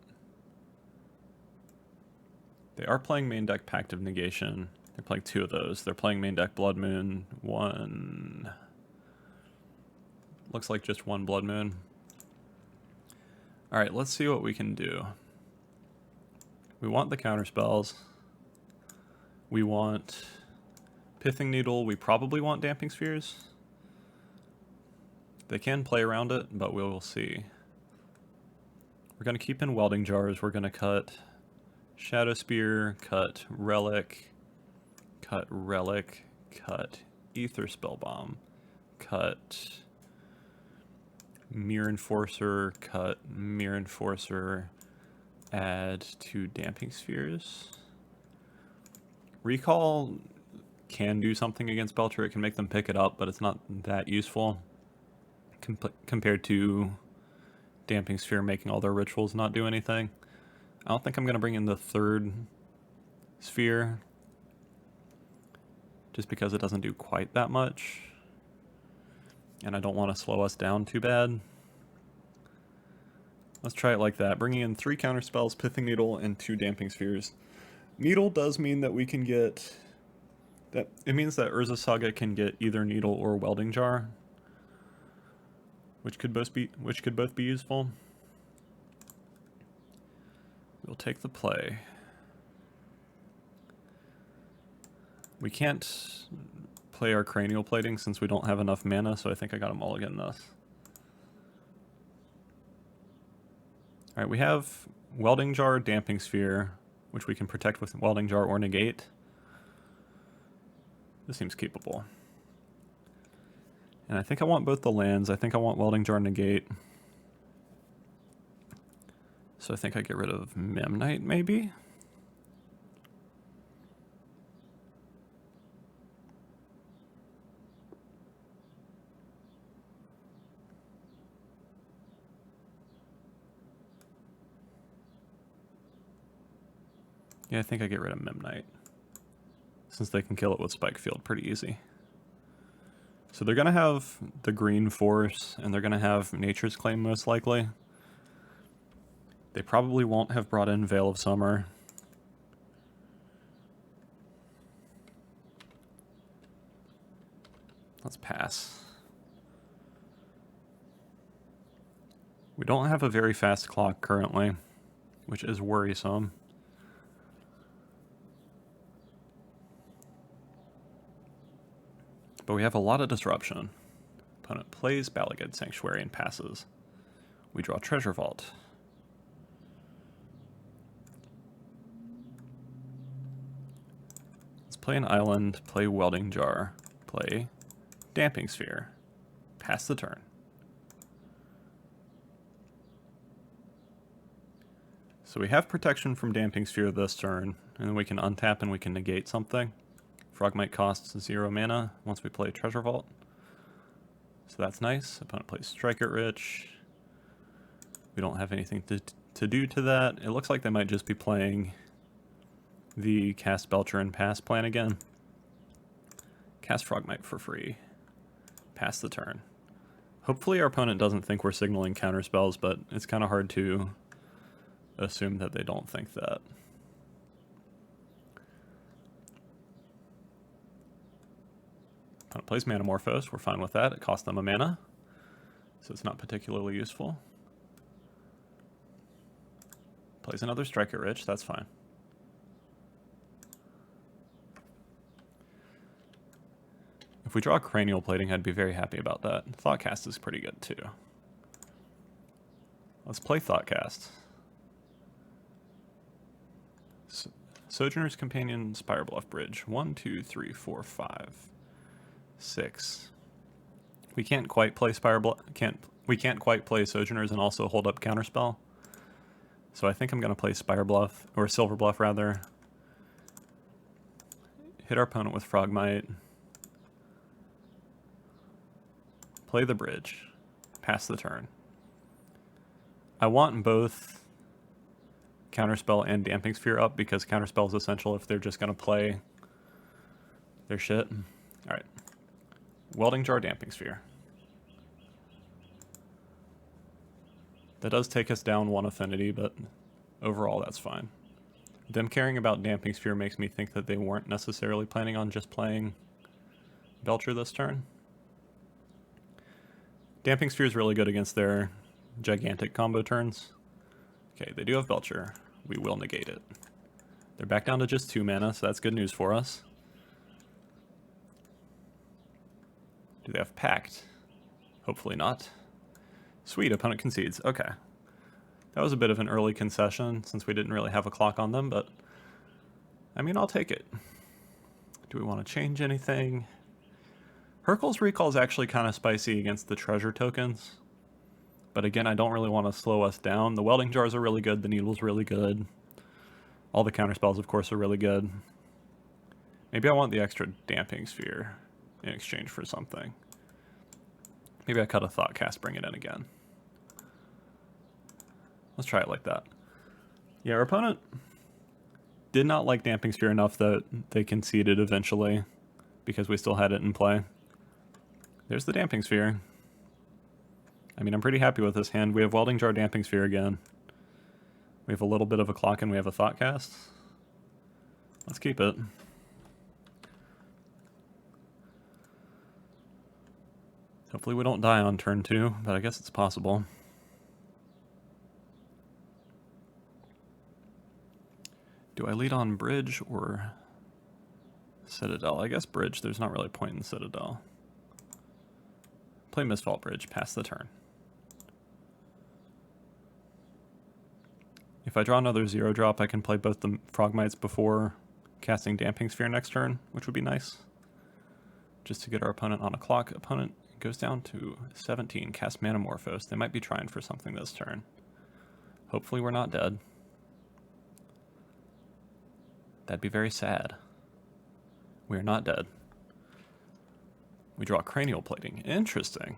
Speaker 1: They are playing main deck Pact of Negation. They're playing 2 of those. They're playing main deck Blood Moon. 1. Looks like just 1 Blood Moon. Alright, let's see what we can do. We want the counter spells. We want Pithing Needle. We probably want Damping Spheres. They can play around it, but we will see. We're going to keep in Welding Jars. We're going to cut Shadow Spear, cut Relic, cut Ether Spell Bomb, cut Mirror Enforcer, cut Mirror Enforcer, add 2 Damping Spheres. Recall can do something against Belcher. It can make them pick it up, but it's not that useful compared to Damping Sphere making all their rituals not do anything. I don't think I'm going to bring in the 3rd sphere just because it doesn't do quite that much. And I don't want to slow us down too bad. Let's try it like that. Bringing in 3 counterspells, Pithing Needle, and 2 Damping Spheres. Needle does mean that we can get... It means that Urza Saga can get either Needle or Welding Jar, which could both be useful. We'll take the play. We can't play our Cranial Plating since we don't have enough mana, so I think I got to mulligan this. Alright, we have Welding Jar, Damping Sphere, which we can protect with Welding Jar or Negate. This seems keepable. And I think I want both the lands. I think I want Welding Jar, Negate. So I think I get rid of Memnite, maybe? Yeah, I think I get rid of Memnite, since they can kill it with Spike Field pretty easy. So they're going to have the Green Force, and they're going to have Nature's Claim most likely. They probably won't have brought in Veil of Summer. Let's pass. We don't have a very fast clock currently, which is worrisome. But we have a lot of disruption. Opponent plays Balagad Sanctuary and passes. We draw Treasure Vault. Let's play an island, play Welding Jar, play Damping Sphere. Pass the turn. So we have protection from Damping Sphere this turn, and then we can untap and we can negate something. Frogmite costs 0 mana once we play Treasure Vault. So that's nice. Opponent plays Strike It Rich. We don't have anything to do to that. It looks like they might just be playing the cast Belcher and pass plan again. Cast Frogmite for free. Pass the turn. Hopefully our opponent doesn't think we're signaling counterspells, but it's kind of hard to assume that they don't think that. Opponent plays Manamorphose. We're fine with that. It costs them a mana, so it's not particularly useful. Plays another Strike It Rich. That's fine. If we draw Cranial Plating, I'd be very happy about that. Thoughtcast is pretty good too. Let's play Thoughtcast. Sojourner's Companion, Spirebluff Bridge. 1, 2, 3, 4, 5, 6. We can't quite play we can't quite play Sojourners and also hold up Counterspell. So I think I'm going to play Spirebluff, or Silverbluff rather. Hit our opponent with Frogmite. Play the bridge. Pass the turn. I want both Counterspell and Damping Sphere up because Counterspell is essential if they're just going to play their shit. Alright. Welding Jar, Damping Sphere. That does take us down 1 affinity, but overall that's fine. Them caring about Damping Sphere makes me think that they weren't necessarily planning on just playing Belcher this turn. Damping Sphere is really good against their gigantic combo turns. Okay, they do have Belcher. We will negate it. They're back down to just 2 mana, so that's good news for us. Do they have Pact? Hopefully not. Sweet, opponent concedes. Okay. That was a bit of an early concession since we didn't really have a clock on them, but I mean, I'll take it. Do we want to change anything? Hurkyl's Recall is actually kind of spicy against the treasure tokens. But again, I don't really want to slow us down. The Welding Jars are really good, the Needle's really good. All the counterspells, of course, are really good. Maybe I want the extra Damping Sphere in exchange for something. Maybe I cut a Thoughtcast, bring it in again. Let's try it like that. Yeah, our opponent did not like Damping Sphere enough that they conceded eventually because we still had it in play. There's the Damping Sphere. I mean, I'm pretty happy with this hand. We have Welding Jar, Damping Sphere again. We have a little bit of a clock and we have a Thought Cast. Let's keep it. Hopefully we don't die on turn 2, but I guess it's possible. Do I lead on Bridge or Citadel? I guess Bridge. There's not really a point in Citadel. Play Mistfall Bridge, pass the turn. If I draw another 0-drop, I can play both the Frogmites before casting Damping Sphere next turn, which would be nice. Just to get our opponent on a clock. Opponent goes down to 17, cast Manamorphose. They might be trying for something this turn. Hopefully we're not dead. That'd be very sad. We are not dead. We draw Cranial Plating. Interesting.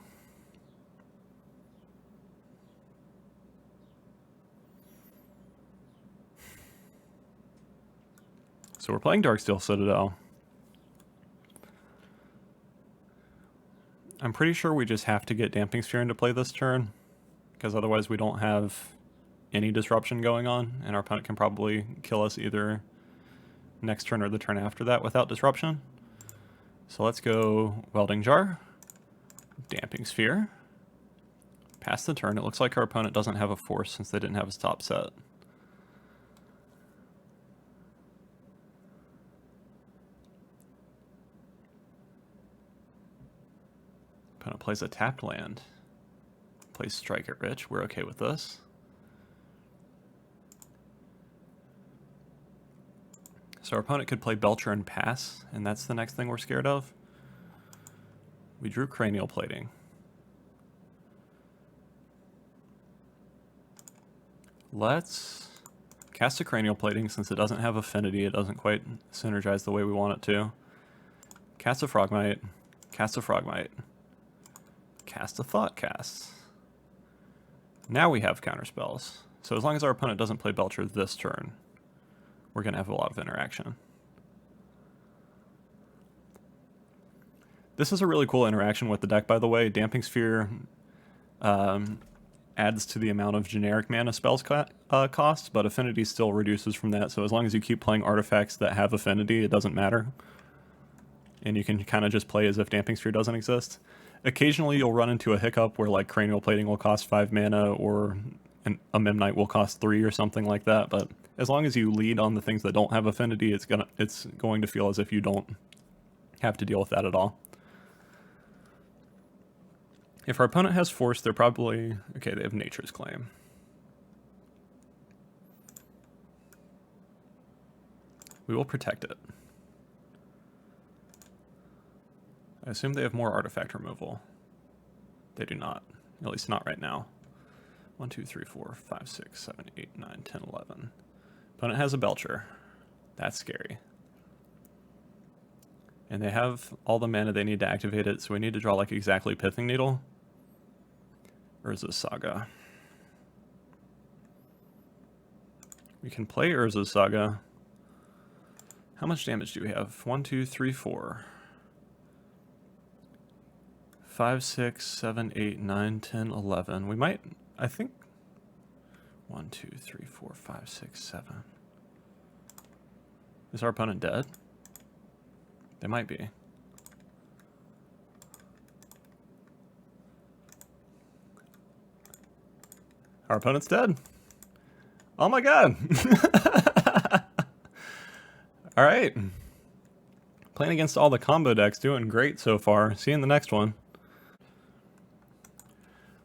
Speaker 1: So we're playing Darksteel Citadel. I'm pretty sure we just have to get Damping Sphere into play this turn, because otherwise we don't have any disruption going on, and our opponent can probably kill us either next turn or the turn after that without disruption. So let's go Welding Jar, Damping Sphere, pass the turn. It looks like our opponent doesn't have a force since they didn't have a stop set. Opponent plays a tapped land, plays Strike at Rich. We're okay with this. So our opponent could play Belcher and pass, and that's the next thing we're scared of. We drew Cranial Plating. Let's cast a Cranial Plating since it doesn't have Affinity. It doesn't quite synergize the way we want it to. Cast a Frogmite. Cast a Frogmite. Cast a Thought Cast. Now we have counterspells. So as long as our opponent doesn't play Belcher this turn, we're going to have a lot of interaction. This is a really cool interaction with the deck, by the way. Damping Sphere adds to the amount of generic mana spells cost, but Affinity still reduces from that. So as long as you keep playing artifacts that have Affinity, it doesn't matter. And you can kind of just play as if Damping Sphere doesn't exist. Occasionally you'll run into a hiccup where like Cranial Plating will cost 5 mana or a Memnite will cost 3 or something like that, but as long as you lead on the things that don't have Affinity, it's going to feel as if you don't have to deal with that at all. If our opponent has Force, they're probably... okay, they have Nature's Claim. We will protect it. I assume they have more artifact removal. They do not. At least not right now. 1, 2, 3, 4, 5, 6, 7, 8, 9, 10, 11. Opponent has a Belcher. That's scary. And they have all the mana they need to activate it, so we need to draw like exactly Pithing Needle. Urza's Saga. We can play Urza's Saga. How much damage do we have? 1, 2, 3, 4. 5, 6, 7, 8, 9, 10, 11. We might, I think, 1, 2, 3, 4, 5, 6, 7. Is our opponent dead? They might be. Our opponent's dead. Oh my god. All right. Playing against all the combo decks, doing great so far. See you in the next one.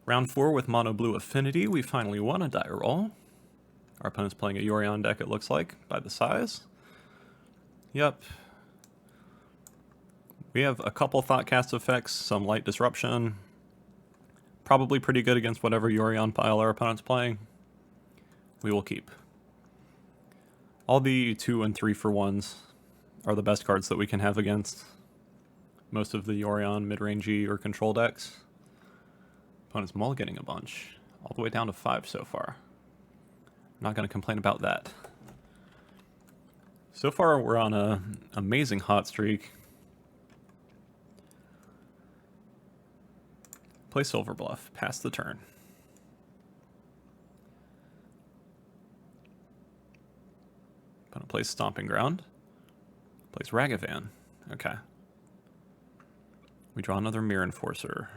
Speaker 1: Round 4 with Mono Blue Affinity, we finally won a die roll. Our opponent's playing a Yorion deck, it looks like, by the size. Yep. We have a couple Thoughtcast effects, some light disruption. Probably pretty good against whatever Yorion pile our opponent's playing. We will keep. All the 2 and 3 for 1s are the best cards that we can have against most of the Yorion mid-rangey or control decks. Opponent's mulliganing a bunch, all the way down to 5 so far. I'm not going to complain about that. So far, we're on an amazing hot streak. Play Silver Bluff. Pass the turn. Opponent plays Stomping Ground. Plays Ragavan. Okay. We draw another Mirror Enforcer.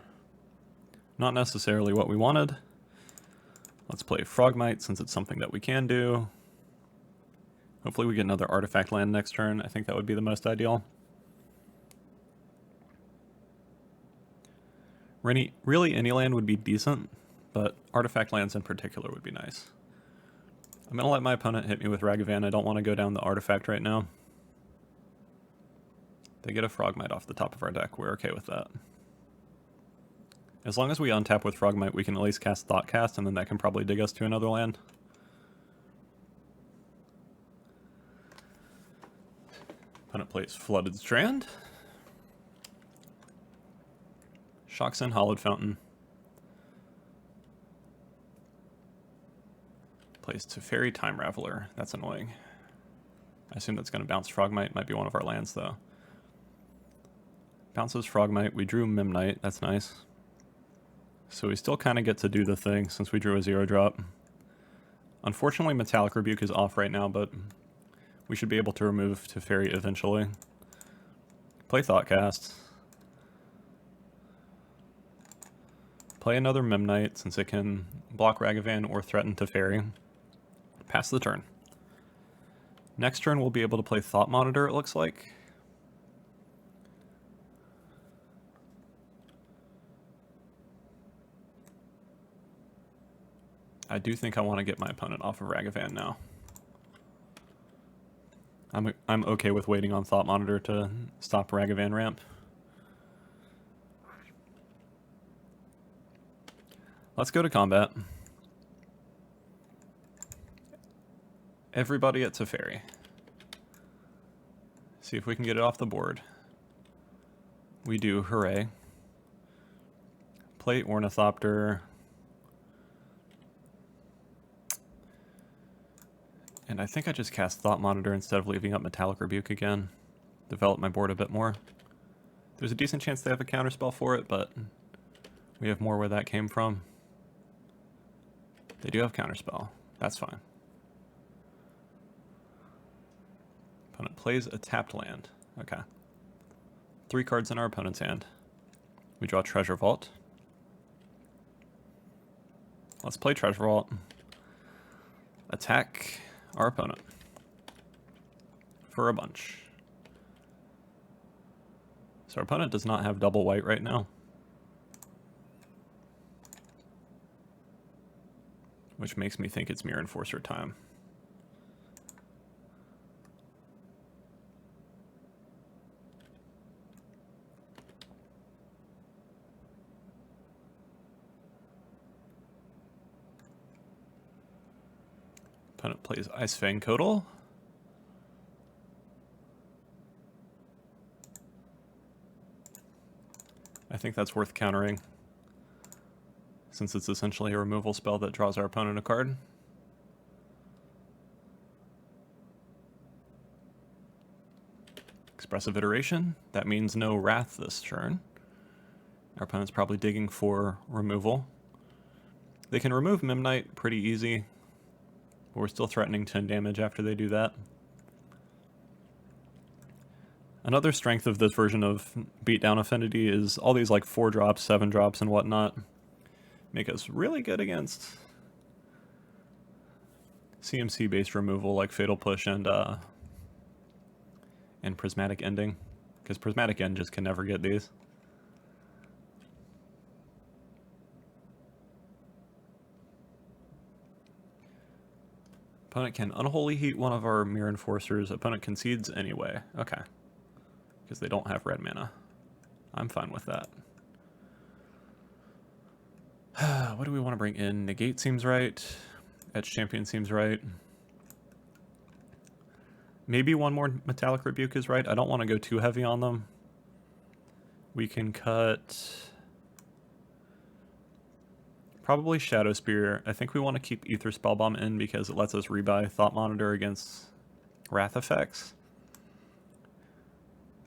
Speaker 1: Not necessarily what we wanted. Let's play Frogmite since it's something that we can do. Hopefully we get another artifact land next turn. I think that would be the most ideal. Really, any land would be decent, but artifact lands in particular would be nice. I'm going to let my opponent hit me with Ragavan. I don't want to go down the artifact right now. They get a Frogmite off the top of our deck. We're okay with that. As long as we untap with Frogmite, we can at least cast Thoughtcast, and then that can probably dig us to another land. Opponent plays Flooded Strand. Shocks in Hollowed Fountain. Plays Teferi Time Raveler. That's annoying. I assume that's going to bounce Frogmite. Might be one of our lands, though. Bounces Frogmite. We drew Memnite. That's nice. So we still kind of get to do the thing since we drew a 0-drop. Unfortunately, Metallic Rebuke is off right now, but we should be able to remove Teferi eventually. Play Thoughtcast. Play another Memnite since it can block Ragavan or threaten Teferi. Pass the turn. Next turn we'll be able to play Thought Monitor, it looks like. I do think I want to get my opponent off of Ragavan now. I'm okay with waiting on Thought Monitor to stop Ragavan ramp. Let's go to combat. Everybody at Teferi. See if we can get it off the board. We do, hooray. Play Ornithopter. And I think I just cast Thought Monitor instead of leaving up Metallic Rebuke again. Develop my board a bit more. There's a decent chance they have a counterspell for it, but we have more where that came from. They do have counterspell. That's fine. Opponent plays a tapped land. Okay. 3 cards in our opponent's hand. We draw Treasure Vault. Let's play Treasure Vault. Attack our opponent for a bunch. So our opponent does not have double white right now, which makes me think it's Mirror Enforcer time. Opponent plays Ice Fang Kotal. I think that's worth countering, since it's essentially a removal spell that draws our opponent a card. Expressive Iteration. That means no Wrath this turn. Our opponent's probably digging for removal. They can remove Memnite pretty easy, but we're still threatening to damage after they do that. Another strength of this version of Beatdown Affinity is all these like 4-drops, 7-drops, and whatnot make us really good against CMC-based removal like Fatal Push and Prismatic Ending, because Prismatic End just can never get these. Opponent can Unholy Heat one of our Mirror Enforcers. Opponent concedes anyway. Okay. Because they don't have red mana. I'm fine with that. What do we want to bring in? Negate seems right. Edge Champion seems right. Maybe one more Metallic Rebuke is right. I don't want to go too heavy on them. We can cut... probably Shadow Spear. I think we want to keep Ether Spellbomb in because it lets us rebuy Thought Monitor against Wrath effects.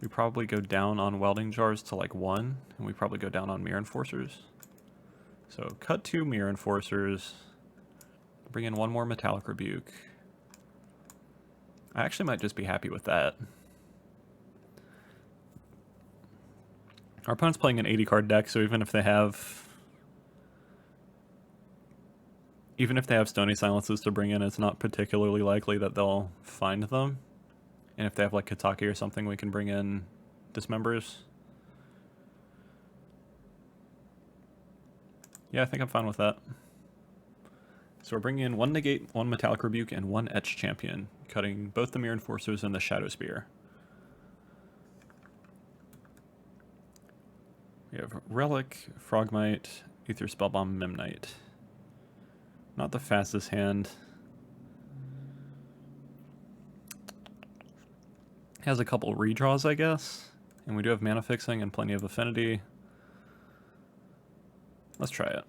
Speaker 1: We probably go down on Welding Jars to like 1, and we probably go down on Mirror Enforcers. So cut 2 Mirror Enforcers. Bring in 1 more Metallic Rebuke. I actually might just be happy with that. Our opponent's playing an 80 card deck, so even if they have Stony Silences to bring in, it's not particularly likely that they'll find them. And if they have like Kataki or something, we can bring in Dismembers. Yeah, I think I'm fine with that. So we're bringing in 1 Negate, 1 Metallic Rebuke, and 1 Etch Champion, cutting both the Mirror Enforcers and the Shadow Spear. We have Relic, Frogmite, Aether Spellbomb, Memnite. Not the fastest hand. Has a couple redraws, I guess. And we do have Mana Fixing and plenty of Affinity. Let's try it.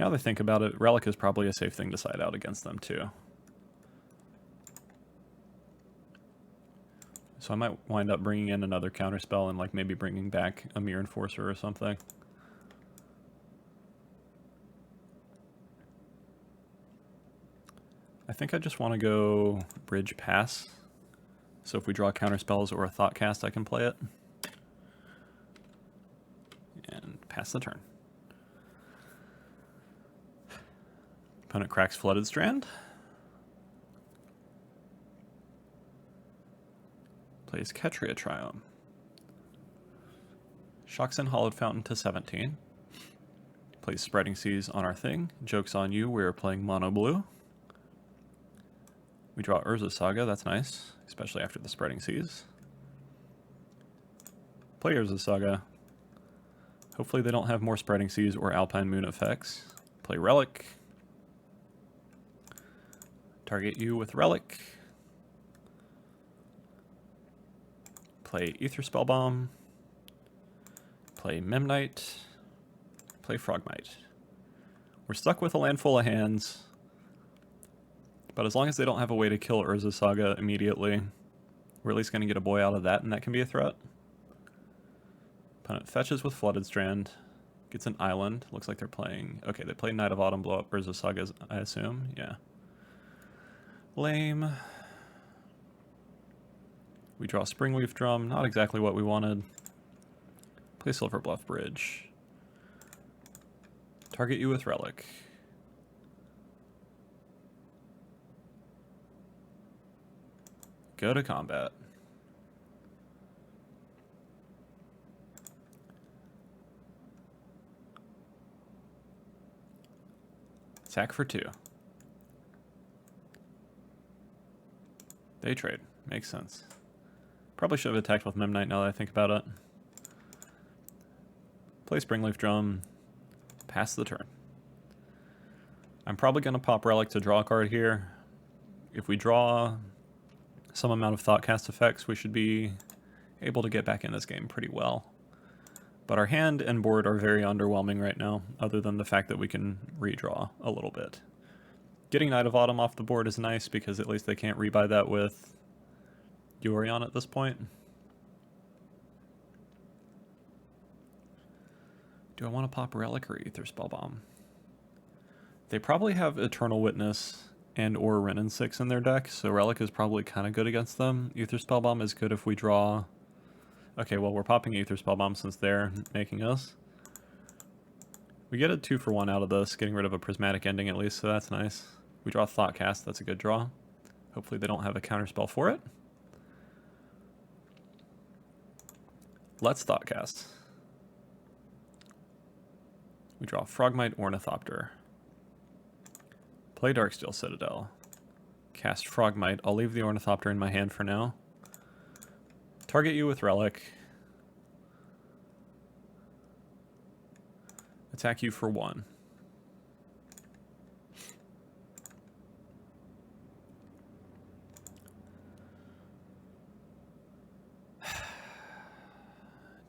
Speaker 1: Now that I think about it, Relic is probably a safe thing to side out against them too. So I might wind up bringing in another counterspell and like maybe bringing back a Mirror Enforcer or something. I think I just want to go Bridge Pass. So if we draw counterspells or a Thought Cast, I can play it. And pass the turn. Opponent cracks Flooded Strand. Plays Ketria Triome. Shocks in Hollowed Fountain to 17. Plays Spreading Seas on our thing. Joke's on you, we are playing mono blue. We draw Urza Saga, that's nice, especially after the Spreading Seas. Play Urza Saga. Hopefully they don't have more Spreading Seas or Alpine Moon effects. Play Relic. Target you with Relic. Play Aether Spellbomb. Play Memnite. Play Frogmite. We're stuck with a land full of hands, but as long as they don't have a way to kill Urza Saga immediately, we're at least going to get a boy out of that, and that can be a threat. Opponent fetches with Flooded Strand. Gets an island. Looks like they're playing... Okay, they play Night of Autumn, blow up Urza Saga, I assume. Yeah. Lame. We draw Springleaf Drum. Not exactly what we wanted. Play Silver Bluff Bridge. Target you with Relic. Go to combat. Attack for 2. They trade. Makes sense. Probably should have attacked with Memnite now that I think about it. Play Springleaf Drum. Pass the turn. I'm probably going to pop Relic to draw a card here. If we draw some amount of Thoughtcast effects, we should be able to get back in this game pretty well. But our hand and board are very underwhelming right now, other than the fact that we can redraw a little bit. Getting Night of Autumn off the board is nice because at least they can't rebuy that with Yorion at this point. Do I want to pop Relic or Aether Spellbomb? They probably have Eternal Witness and or Renin 6 in their deck, so Relic is probably kind of good against them. Aether Spellbomb is good if we draw... Okay, well, we're popping Aether Spellbomb since they're making us. We get a 2-for-1 out of this, getting rid of a Prismatic Ending at least, so that's nice. We draw Thoughtcast, that's a good draw. Hopefully they don't have a counterspell for it. Let's Thoughtcast. We draw Frogmite Ornithopter. Play Darksteel Citadel. Cast Frogmite. I'll leave the Ornithopter in my hand for now. Target you with Relic. Attack you for 1.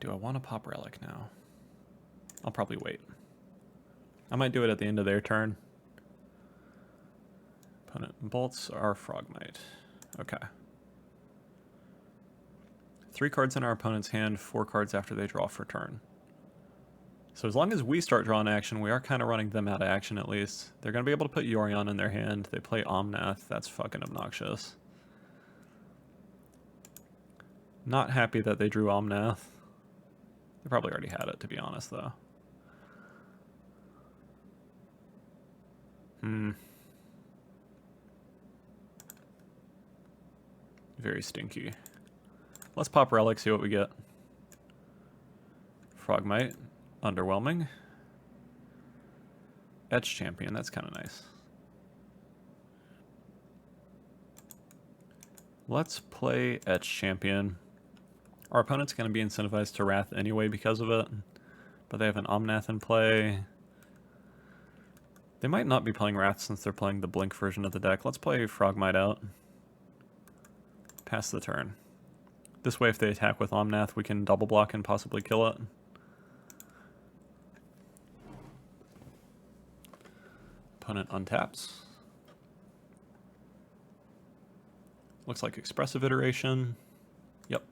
Speaker 1: Do I want to pop Relic now? I'll probably wait. I might do it at the end of their turn. Opponent bolts our Frogmite. Okay. 3 cards in our opponent's hand, 4 cards after they draw for turn. So as long as we start drawing action, we are kind of running them out of action at least. They're going to be able to put Yorion in their hand. They play Omnath. That's fucking obnoxious. Not happy that they drew Omnath. They probably already had it, to be honest, though. Very stinky. Let's pop Relic, see what we get. Frogmite. Underwhelming. Etch Champion, that's kind of nice. Let's play Etch Champion. Our opponent's going to be incentivized to Wrath anyway because of it, but they have an Omnath in play. They might not be playing Wrath since they're playing the Blink version of the deck. Let's play Frogmite out. Pass the turn. This way, if they attack with Omnath, we can double block and possibly kill it. Opponent untaps. Looks like Expressive Iteration. Yep.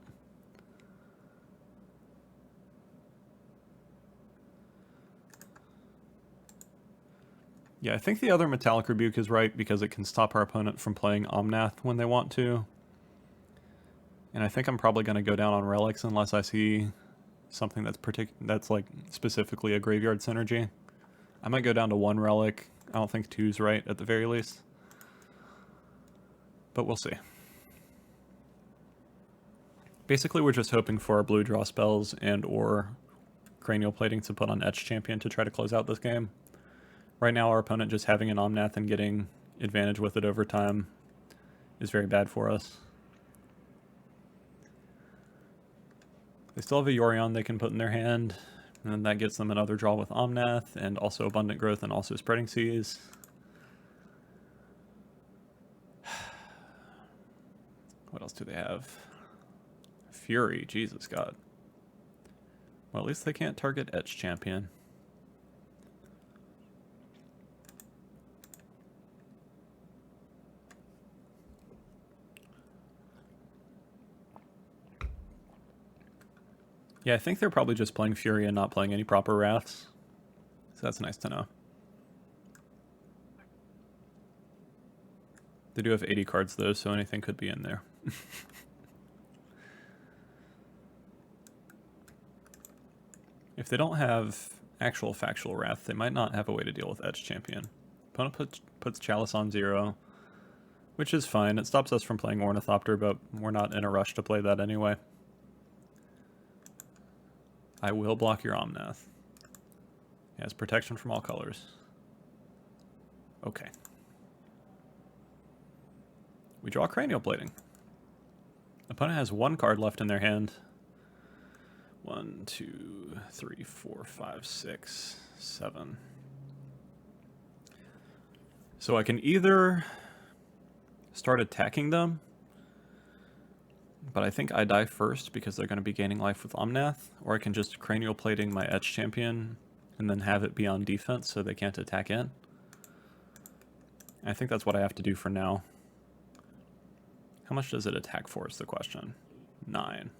Speaker 1: Yeah, I think the other Metallic Rebuke is right because it can stop our opponent from playing Omnath when they want to. And I think I'm probably going to go down on Relics unless I see something that's like specifically a graveyard synergy. I might go down to 1 Relic. I don't think 2's right at the very least. But we'll see. Basically, we're just hoping for our blue draw spells and or Cranial Plating to put on Etch Champion to try to close out this game. Right now, our opponent just having an Omnath and getting advantage with it over time is very bad for us. They still have a Yorion they can put in their hand, and then that gets them another draw with Omnath, and also Abundant Growth, and also Spreading Seas. What else do they have? Fury, Jesus God. Well, at least they can't target Etch Champion. Yeah, I think they're probably just playing Fury and not playing any proper Wraths. So that's nice to know. They do have 80 cards though, so anything could be in there. If they don't have actual factual Wrath, they might not have a way to deal with Etch Champion. Opponent puts Chalice on 0, which is fine. It stops us from playing Ornithopter, but we're not in a rush to play that anyway. I will block your Omnath. He has protection from all colors. Okay. We draw Cranial Plating. Opponent has 1 card left in their hand. 1, 2, 3, 4, 5, 6, 7. So I can either start attacking them, but I think I die first because they're going to be gaining life with Omnath, or I can just Cranial Plating my Etch Champion and then have it be on defense so they can't attack in. I think that's what I have to do for now. How much does it attack for is the question. 9.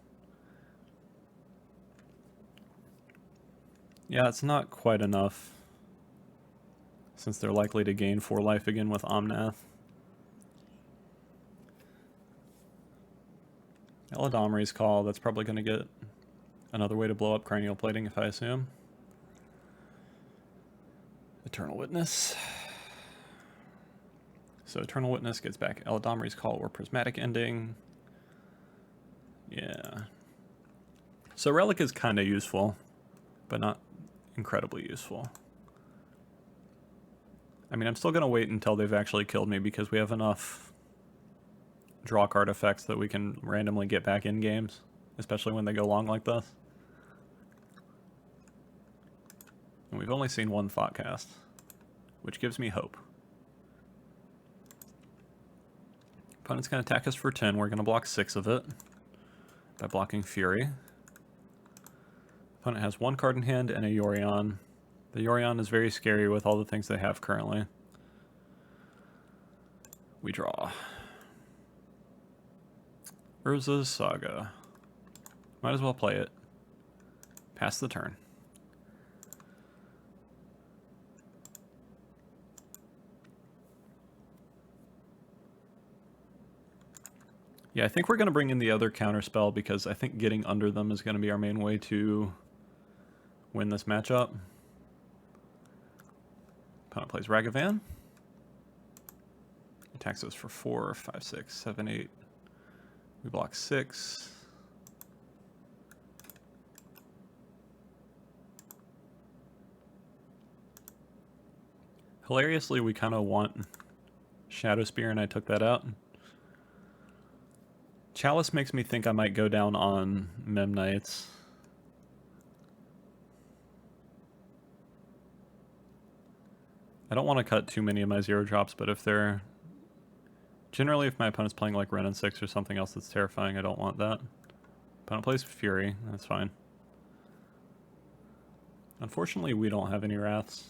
Speaker 1: Yeah, it's not quite enough, since they're likely to gain 4 life again with Omnath. Eladomri's Call, that's probably going to get another way to blow up Cranial Plating, if I assume. Eternal Witness. So Eternal Witness gets back Eladomri's Call or Prismatic Ending. Yeah. So Relic is kind of useful, but not incredibly useful. I mean, I'm still going to wait until they've actually killed me because we have enough draw card effects that we can randomly get back in games, especially when they go long like this. And we've only seen 1 Thoughtcast, which gives me hope. Opponent's going to attack us for 10. We're going to block 6 of it by blocking Fury. Opponent has 1 card in hand and a Yorion. The Yorion is very scary with all the things they have currently. We draw. Urza's Saga. Might as well play it. Pass the turn. Yeah, I think we're going to bring in the other counter spell because I think getting under them is going to be our main way to win this matchup. Opponent plays Ragavan. Attacks us for 4, 5, 6, 7, 8. We block 6. Hilariously, we kind of want Shadow Spear, and I took that out. Chalice makes me think I might go down on Mem Knights. I don't want to cut too many of my 0 drops, but if they're... Generally, if my opponent's playing like Ren and 6 or something else that's terrifying, I don't want that. Opponent plays Fury, that's fine. Unfortunately, we don't have any Wraths.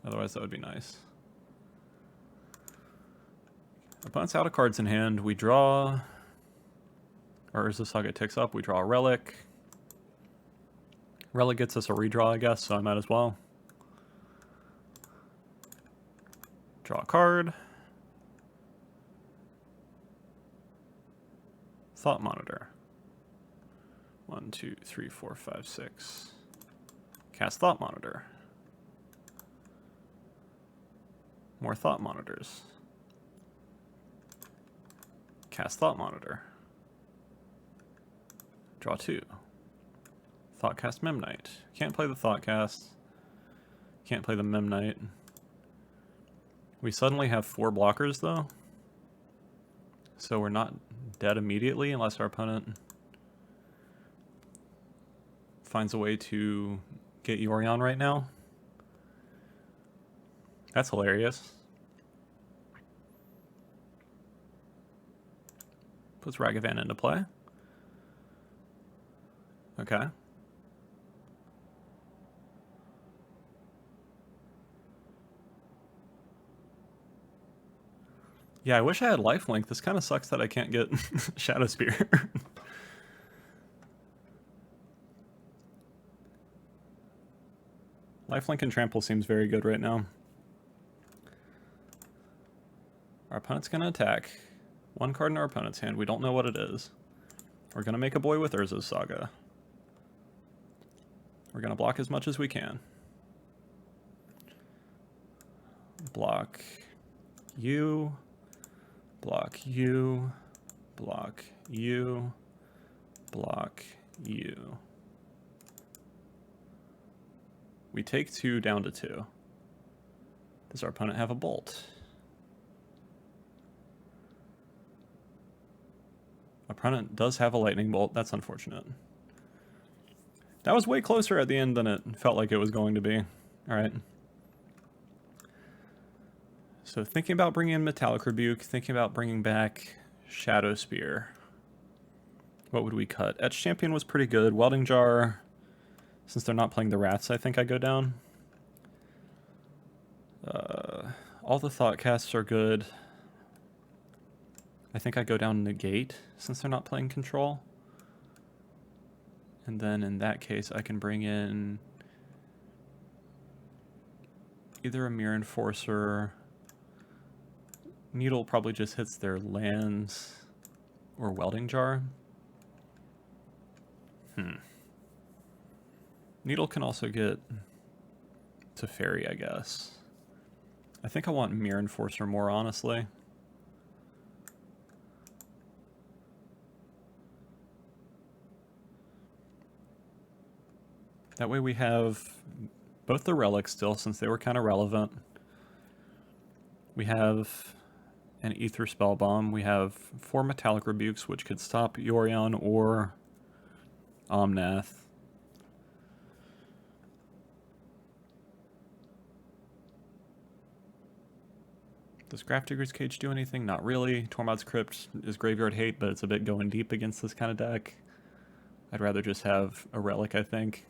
Speaker 1: Otherwise, that would be nice. Opponent's out of cards in hand. We draw... Our Urza Saga ticks up. We draw a Relic. Relic gets us a redraw, I guess, so I might as well. Draw a card. Thought Monitor. 1, 2, 3, 4, 5, 6. Cast Thought Monitor. More Thought Monitors. Cast Thought Monitor. Draw 2. Thoughtcast Mem Knight. Can't play the Thoughtcast. Can't play the Mem Knight. We suddenly have 4 blockers though. So we're not dead immediately unless our opponent finds a way to get Yorion right now. That's hilarious. Puts Ragavan into play. Okay. Yeah, I wish I had lifelink. This kind of sucks that I can't get Shadow Spear. Lifelink and Trample seems very good right now. Our opponent's going to attack. 1 card in our opponent's hand. We don't know what it is. We're going to make a boy with Urza's Saga. We're going to block as much as we can. Block you. Block you. Block you. Block you. We take 2 down to 2. Does our opponent have a bolt? Opponent does have a lightning bolt. That's unfortunate. That was way closer at the end than it felt like it was going to be. All right. So thinking about bringing in Metallic Rebuke, thinking about bringing back Shadow Spear. What would we cut? Etch Champion was pretty good. Welding Jar, since they're not playing the Rats, I think I go down. All the Thoughtcasts are good. I think I go down Negate, since they're not playing Control. And then in that case, I can bring in either a Mirror Enforcer. Needle probably just hits their lands, or Welding Jar. Needle can also get to Fairy, I guess. I think I want Mirror Enforcer more, honestly. That way we have both the relics still, since they were kind of relevant. We have an Ether Spell Bomb. We have 4 Metallic Rebukes, which could stop Yorion or Omnath. Does Grafdigger's Cage do anything? Not really. Tormod's Crypt is Graveyard Hate, but it's a bit going deep against this kind of deck. I'd rather just have a relic, I think.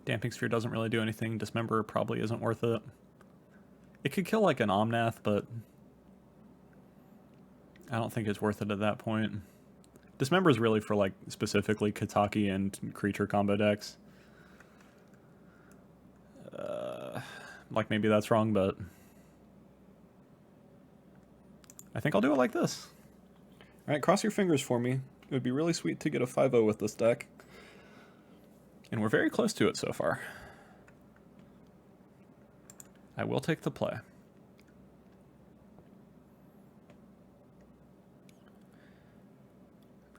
Speaker 1: Damping Sphere doesn't really do anything. Dismember probably isn't worth it. It could kill like an Omnath, but I don't think it's worth it at that point. Dismember is really for like specifically Kataki and creature combo decks. Like maybe that's wrong, but I think I'll do it like this. Alright, cross your fingers for me. It would be really sweet to get a 5-0 with this deck. And we're very close to it so far. I will take the play.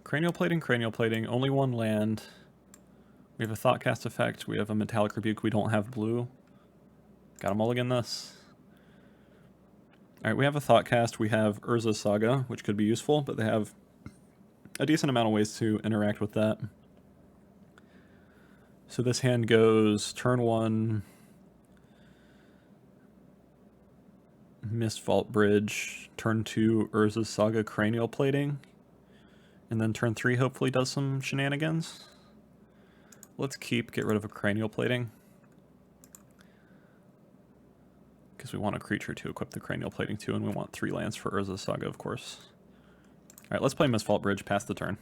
Speaker 1: Cranial plating, only one land. We have a Thoughtcast effect, we have a Metallic Rebuke, we don't have blue. Gotta mulligan this. Alright, we have a Thoughtcast, we have Urza Saga, which could be useful, but they have a decent amount of ways to interact with that. So this hand goes turn 1, Mist Vault Bridge, turn 2, Urza Saga Cranial Plating, and then turn 3 hopefully does some shenanigans. Let's get rid of a Cranial Plating, because we want a creature to equip the Cranial Plating to, and we want 3 lands for Urza Saga, of course. Alright, let's play Mist Vault Bridge, pass the turn.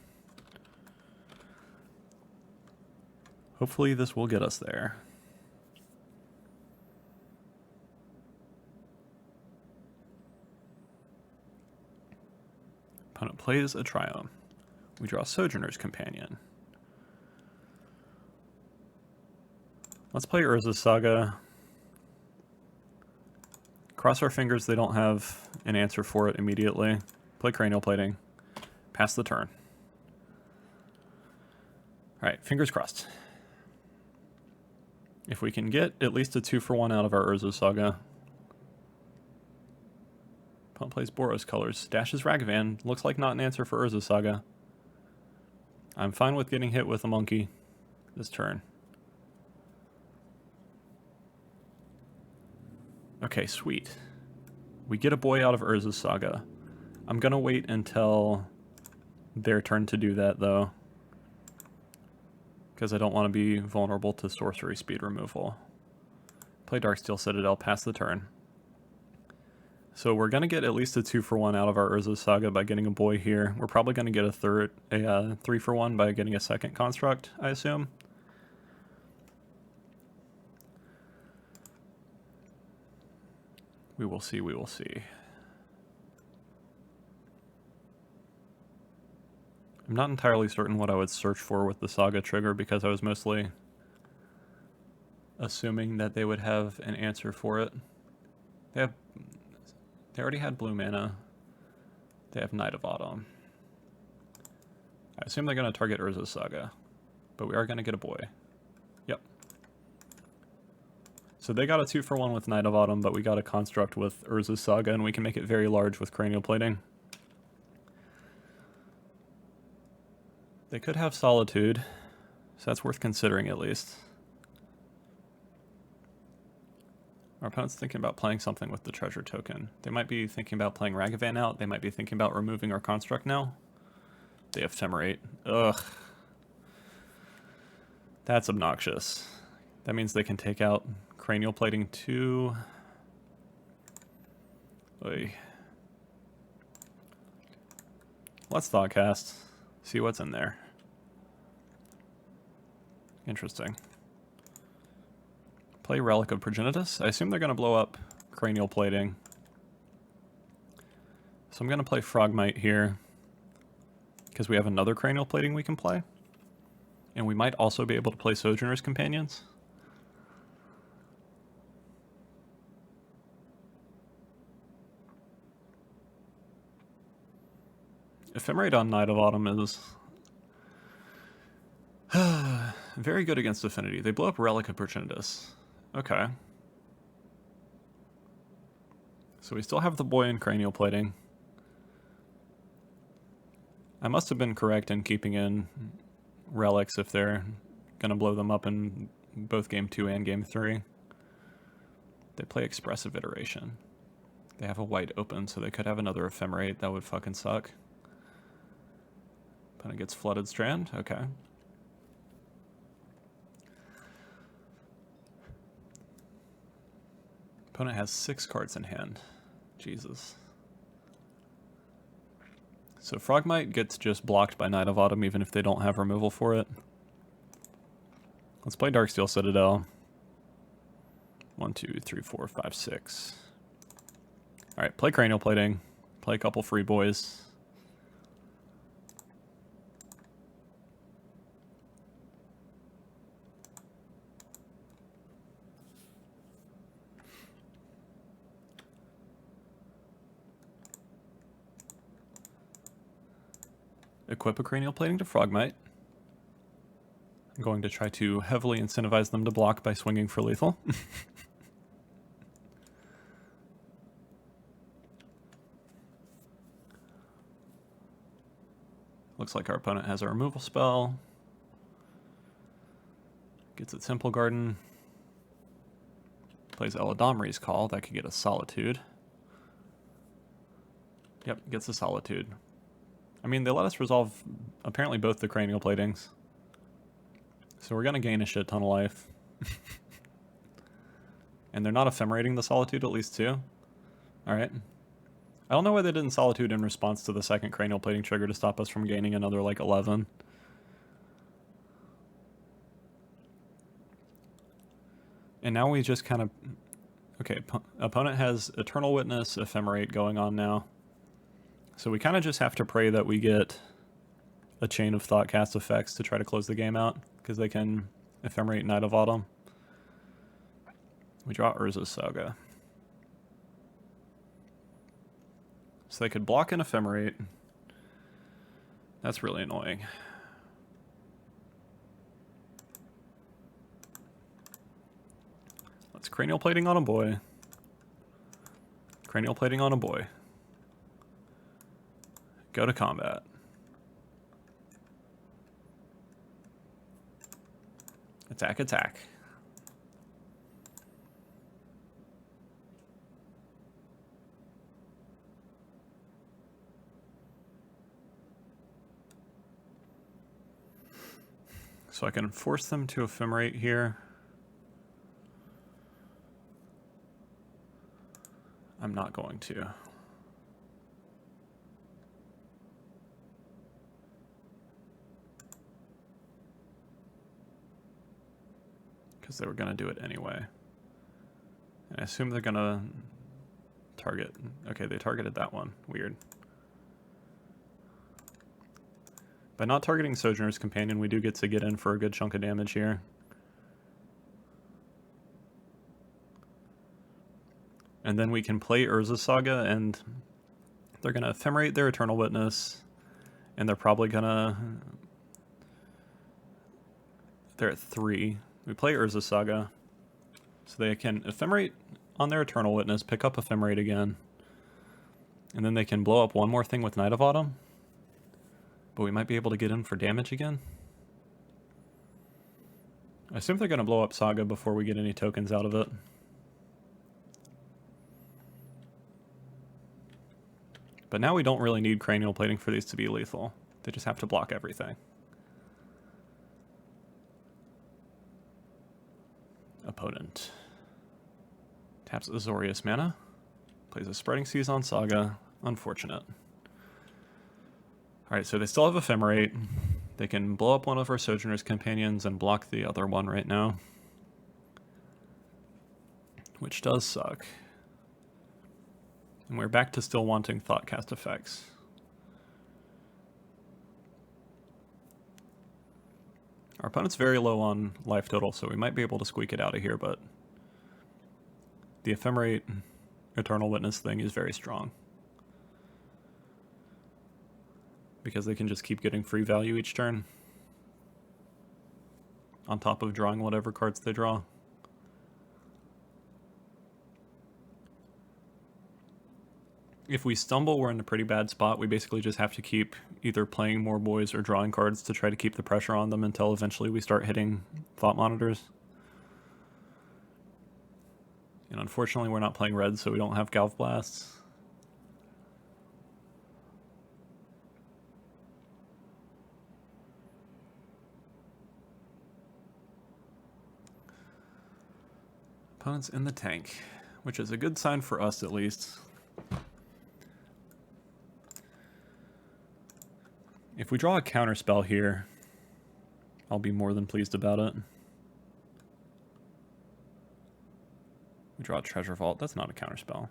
Speaker 1: Hopefully this will get us there. Opponent plays a Triome. We draw Sojourner's Companion. Let's play Urza Saga. Cross our fingers they don't have an answer for it immediately. Play Cranial Plating. Pass the turn. Alright, fingers crossed. If we can get at least a 2-for-1 out of our Urza Saga. Opponent plays Boros Colors. Dashes Ragavan. Looks like not an answer for Urza Saga. I'm fine with getting hit with a monkey this turn. Okay, sweet. We get a boy out of Urza Saga. I'm gonna wait until their turn to do that, though, because I don't want to be vulnerable to sorcery speed removal. Play Darksteel Citadel, pass the turn. So we're gonna get at least a 2-for-1 out of our Urza Saga by getting a boy here. We're probably gonna get a 3-for-1 by getting a second construct, I assume. We will see, we will see. I'm not entirely certain what I would search for with the Saga trigger, because I was mostly assuming that they would have an answer for it. They already had blue mana. They have Night of Autumn. I assume they're going to target Urza Saga, but we are going to get a boy. Yep. So they got a 2-for-1 with Night of Autumn, but we got a construct with Urza Saga, and we can make it very large with Cranial Plating. They could have Solitude, so that's worth considering at least. Our opponent's thinking about playing something with the treasure token. They might be thinking about playing Ragavan out. They might be thinking about removing our construct now. They ephemerate. Ugh. That's obnoxious. That means they can take out Cranial Plating too. Oy. Let's Thoughtcast. See what's in there. Interesting. Play Relic of Progenitus. I assume they're going to blow up Cranial Plating. So I'm going to play Frogmite here, because we have another Cranial Plating we can play. And we might also be able to play Sojourner's Companions. Ephemerate on Night of Autumn is very good against Affinity. They blow up Relic of Progenitus. Okay. So we still have the boy in Cranial Plating. I must have been correct in keeping in relics if they're going to blow them up in both Game 2 and Game 3. They play Expressive Iteration. They have a white open, so they could have another Ephemerate. That would fucking suck. Opponent gets Flooded Strand. Okay. Opponent has 6 cards in hand. Jesus. So Frogmite gets just blocked by Night of Autumn even if they don't have removal for it. Let's play Darksteel Citadel. 1, 2, 3, 4, 5, 6. Alright, play Cranial Plating. Play a couple free boys. equip a Cranial Plating to Frogmite. I'm going to try to heavily incentivize them to block by swinging for lethal. Looks like our opponent has a removal spell. Gets a Temple Garden. Plays Eladamri's Call. That could get a Solitude. Yep, gets a Solitude. I mean, they let us resolve apparently both the Cranial Platings. So we're going to gain a shit ton of life. And they're not ephemerating the Solitude, at least too. Alright. I don't know why they didn't Solitude in response to the second Cranial Plating trigger to stop us from gaining another, like, 11. And now we just kind of... Okay, opponent has Eternal Witness, Ephemerate going on now. So we kind of just have to pray that we get a chain of Thoughtcast effects to try to close the game out, because they can Ephemerate Night of Autumn. We draw Urza's Saga. So they could block and Ephemerate. That's really annoying. Let's Cranial Plating on a boy. Cranial Plating on a boy. Go to combat. Attack, attack. So I can force them to Ephemerate here. I'm not going to. Because they were going to do it anyway. And I assume they're going to target... Okay, they targeted that one. Weird. By not targeting Sojourner's Companion, we do get to get in for a good chunk of damage here. And then we can play Urza's Saga, and they're going to Ephemerate their Eternal Witness, and they're probably going to... They're at 3. We play Urza's Saga, so they can Ephemerate on their Eternal Witness, pick up Ephemerate again, and then they can blow up one more thing with Night of Autumn, but we might be able to get in for damage again. I assume they're going to blow up Saga before we get any tokens out of it. But now we don't really need Cranial Plating for these to be lethal. They just have to block everything. Opponent taps Azorius mana, plays a Spreading Seas on Saga. Unfortunate. Alright, so they still have Ephemerate. They can blow up one of our Sojourner's Companions and block the other one right now, which does suck. And we're back to still wanting Thoughtcast effects. Our opponent's very low on life total, so we might be able to squeak it out of here, but the Ephemerate Eternal Witness thing is very strong. Because they can just keep getting free value each turn, on top of drawing whatever cards they draw. If we stumble, we're in a pretty bad spot. We basically just have to keep either playing more boys or drawing cards to try to keep the pressure on them until eventually we start hitting Thought Monitors. And unfortunately, we're not playing red, so we don't have Galv Blasts. Opponent's in the tank, which is a good sign for us at least. If we draw a counterspell here, I'll be more than pleased about it. We draw a Treasure Vault. That's not a counterspell.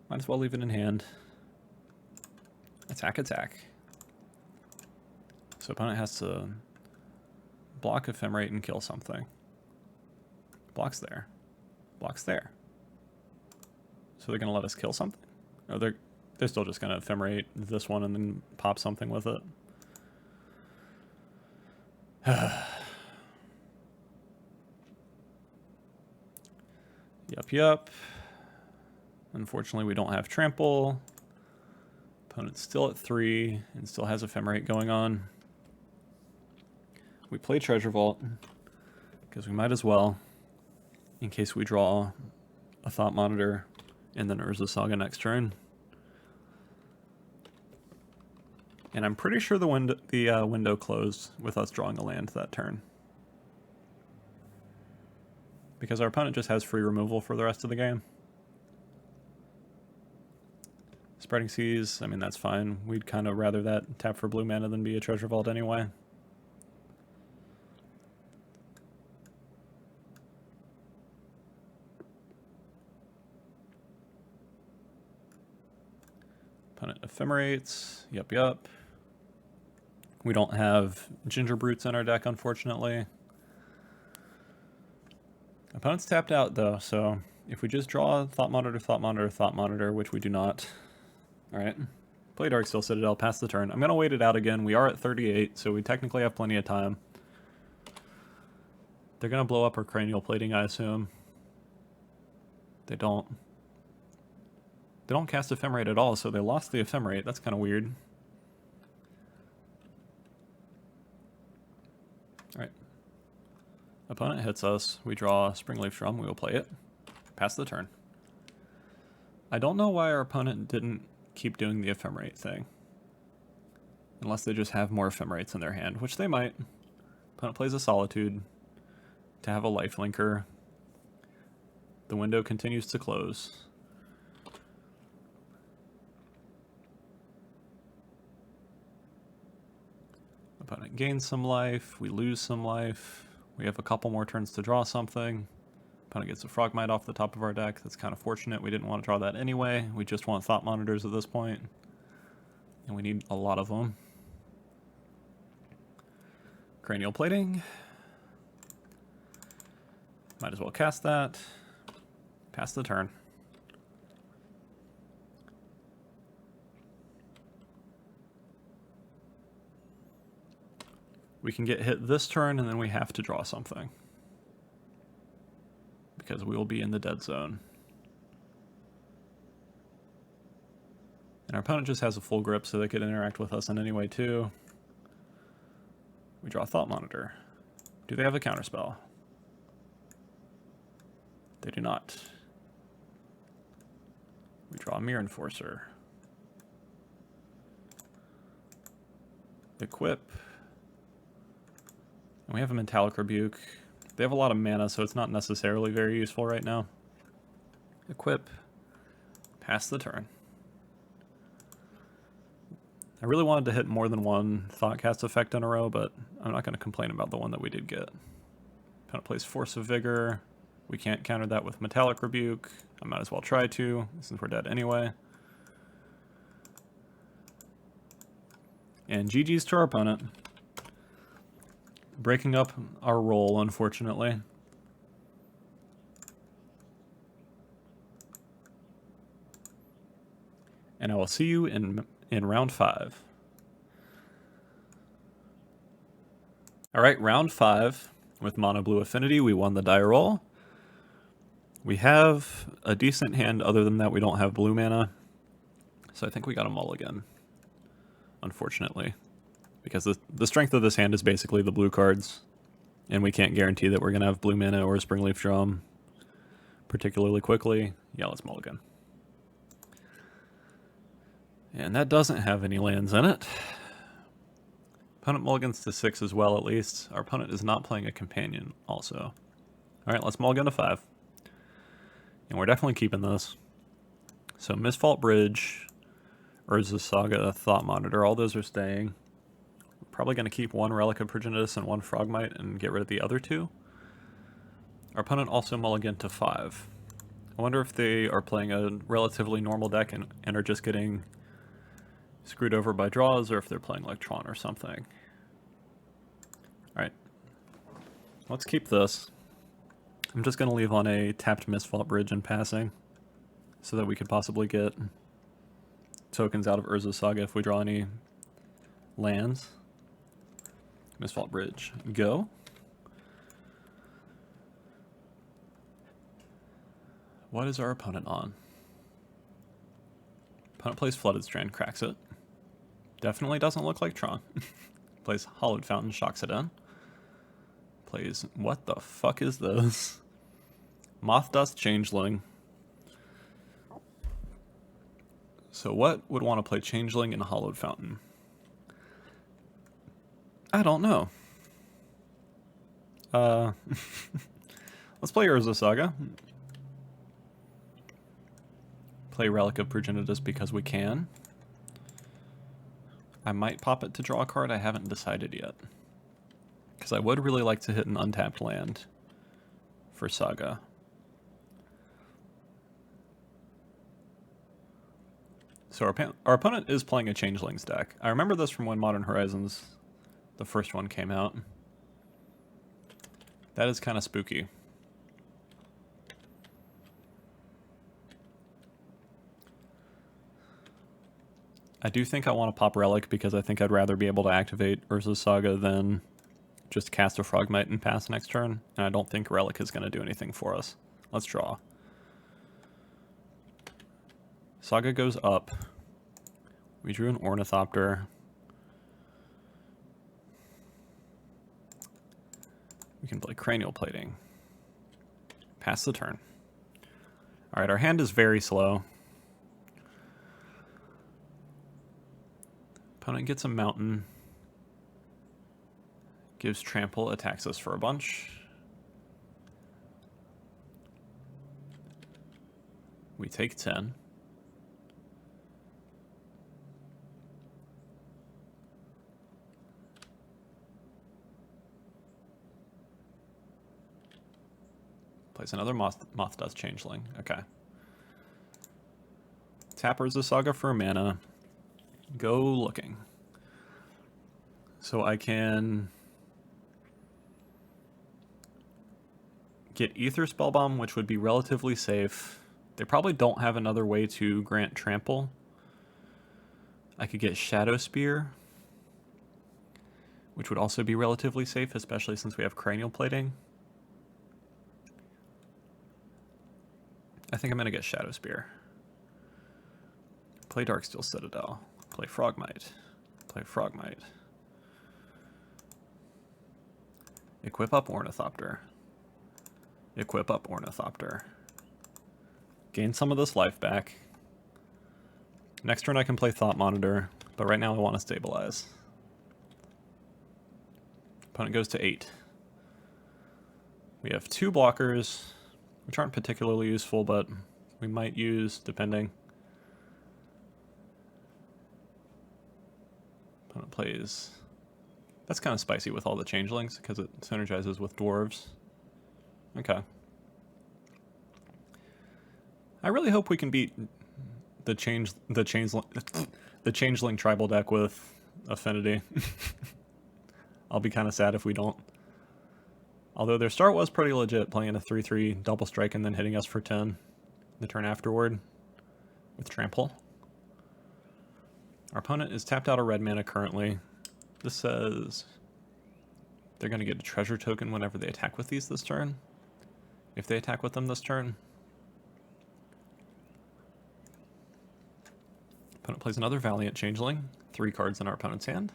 Speaker 1: Might as well leave it in hand. Attack, attack. So opponent has to block Ephemerate and kill something. Blocks there. Blocks there. So they're going to let us kill something? Oh, they're... They're still just going to ephemerate this one and then pop something with it. Yup. Unfortunately, we don't have trample. Opponent's still at 3 and still has ephemerate going on. We play Treasure Vault because we might as well, in case we draw a Thought Monitor and then Urza Saga next turn. And I'm pretty sure the window closed with us drawing a land that turn, because our opponent just has free removal for the rest of the game. Spreading Seas, I mean, that's fine. We'd kind of rather that tap for blue mana than be a Treasure Vault anyway. Opponent ephemerates. Yup. We don't have Ginger Brutes in our deck, unfortunately. Opponent's tapped out, though, so if we just draw Thought Monitor, which we do not. Alright. Play Darksteel Citadel, pass the turn. I'm going to wait it out again. We are at 38, so we technically have plenty of time. They're going to blow up our Cranial Plating, I assume. They don't. They don't cast Ephemerate at all, so they lost the Ephemerate. That's kind of weird. Alright. Opponent hits us. We draw Springleaf Drum. We will play it. Pass the turn. I don't know why our opponent didn't keep doing the Ephemerate thing. Unless they just have more Ephemerates in their hand, which they might. Opponent plays a Solitude to have a lifelinker. The window continues to close. Opponent gains some life, we lose some life. We have a couple more turns to draw something. Opponent gets a Frogmite off the top of our deck. That's kind of fortunate. We didn't want to draw that anyway. We just want Thought Monitors at this point. And we need a lot of them. Cranial Plating. Might as well cast that. Pass the turn. We can get hit this turn, and then we have to draw something, because we will be in the dead zone. And our opponent just has a full grip, so they could interact with us in any way too. We draw Thought Monitor. Do they have a counterspell? They do not. We draw Mirror Enforcer. Equip. And we have a Metallic Rebuke. They have a lot of mana, so it's not necessarily very useful right now. Equip. Pass the turn. I really wanted to hit more than one Thoughtcast effect in a row, but I'm not going to complain about the one that we did get. Opponent plays Force of Vigor. We can't counter that with Metallic Rebuke. I might as well try to, since we're dead anyway. And GG's to our opponent. Breaking up our roll, unfortunately. And I will see you in round 5. Alright, round 5 with Mono Blue Affinity. We won the die roll. We have a decent hand. Other than that, we don't have blue mana. So I think we got a mulligan, unfortunately. Because the strength of this hand is basically the blue cards. And we can't guarantee that we're going to have blue mana or Springleaf Drum particularly quickly. Yeah, let's mulligan. And that doesn't have any lands in it. Opponent mulligans to 6 as well, at least. Our opponent is not playing a companion also. Alright, let's mulligan to 5. And we're definitely keeping this. So Misfault Bridge, Urza Saga, Thought Monitor, all those are staying. Probably going to keep one Relic of Progenitus and one Frogmite and get rid of the other 2. Our opponent also mulligan to 5. I wonder if they are playing a relatively normal deck and are just getting screwed over by draws, or if they're playing like Tron or something. Alright. Let's keep this. I'm just going to leave on a tapped Misfault Bridge and passing, so that we could possibly get tokens out of Urza Saga if we draw any lands. Misfault Bridge. Go. What is our opponent on? Opponent plays Flooded Strand, cracks it. Definitely doesn't look like Tron. Plays Hollowed Fountain, shocks it in. Plays, what the fuck is this? Moth Dust Changeling. So what would want to play Changeling and Hollowed Fountain? I don't know. Let's play Urza Saga. Play Relic of Progenitus because we can. I might pop it to draw a card, I haven't decided yet. Because I would really like to hit an untapped land for Saga. So our opponent is playing a Changelings deck. I remember this from when Modern Horizons, the first one, came out. That is kind of spooky. I do think I want to pop Relic because I think I'd rather be able to activate Urza's Saga than just cast a Frogmite and pass next turn, and I don't think Relic is going to do anything for us. Let's draw. Saga goes up. We drew an Ornithopter. We can play Cranial Plating. Pass the turn. Alright, our hand is very slow. Opponent gets a mountain. Gives trample, attacks us for a bunch. We take 10. Plays another Moth Dust Changeling. Okay. Tappers the Saga for mana. Go looking. So I can get Ether Spellbomb, which would be relatively safe. They probably don't have another way to grant trample. I could get Shadow Spear, which would also be relatively safe, especially since we have Cranial Plating. I think I'm going to get Shadow Spear. Play Darksteel Citadel. Play Frogmite. Play Frogmite. Equip up Ornithopter. Equip up Ornithopter. Gain some of this life back. Next turn I can play Thought Monitor, but right now I want to stabilize. Opponent goes to 8. We have 2 blockers, which aren't particularly useful, but we might use, depending. Opponent plays... That's kind of spicy with all the Changelings, because it synergizes with Dwarves. Okay. I really hope we can beat the Changeling tribal deck with Affinity. I'll be kind of sad if we don't. Although their start was pretty legit, playing a 3/3 double strike and then hitting us for 10 the turn afterward with trample. Our opponent is tapped out of red mana currently. This says they're going to get a treasure token whenever they attack with these this turn. If they attack with them this turn. Opponent plays another Valiant Changeling. 3 cards in our opponent's hand.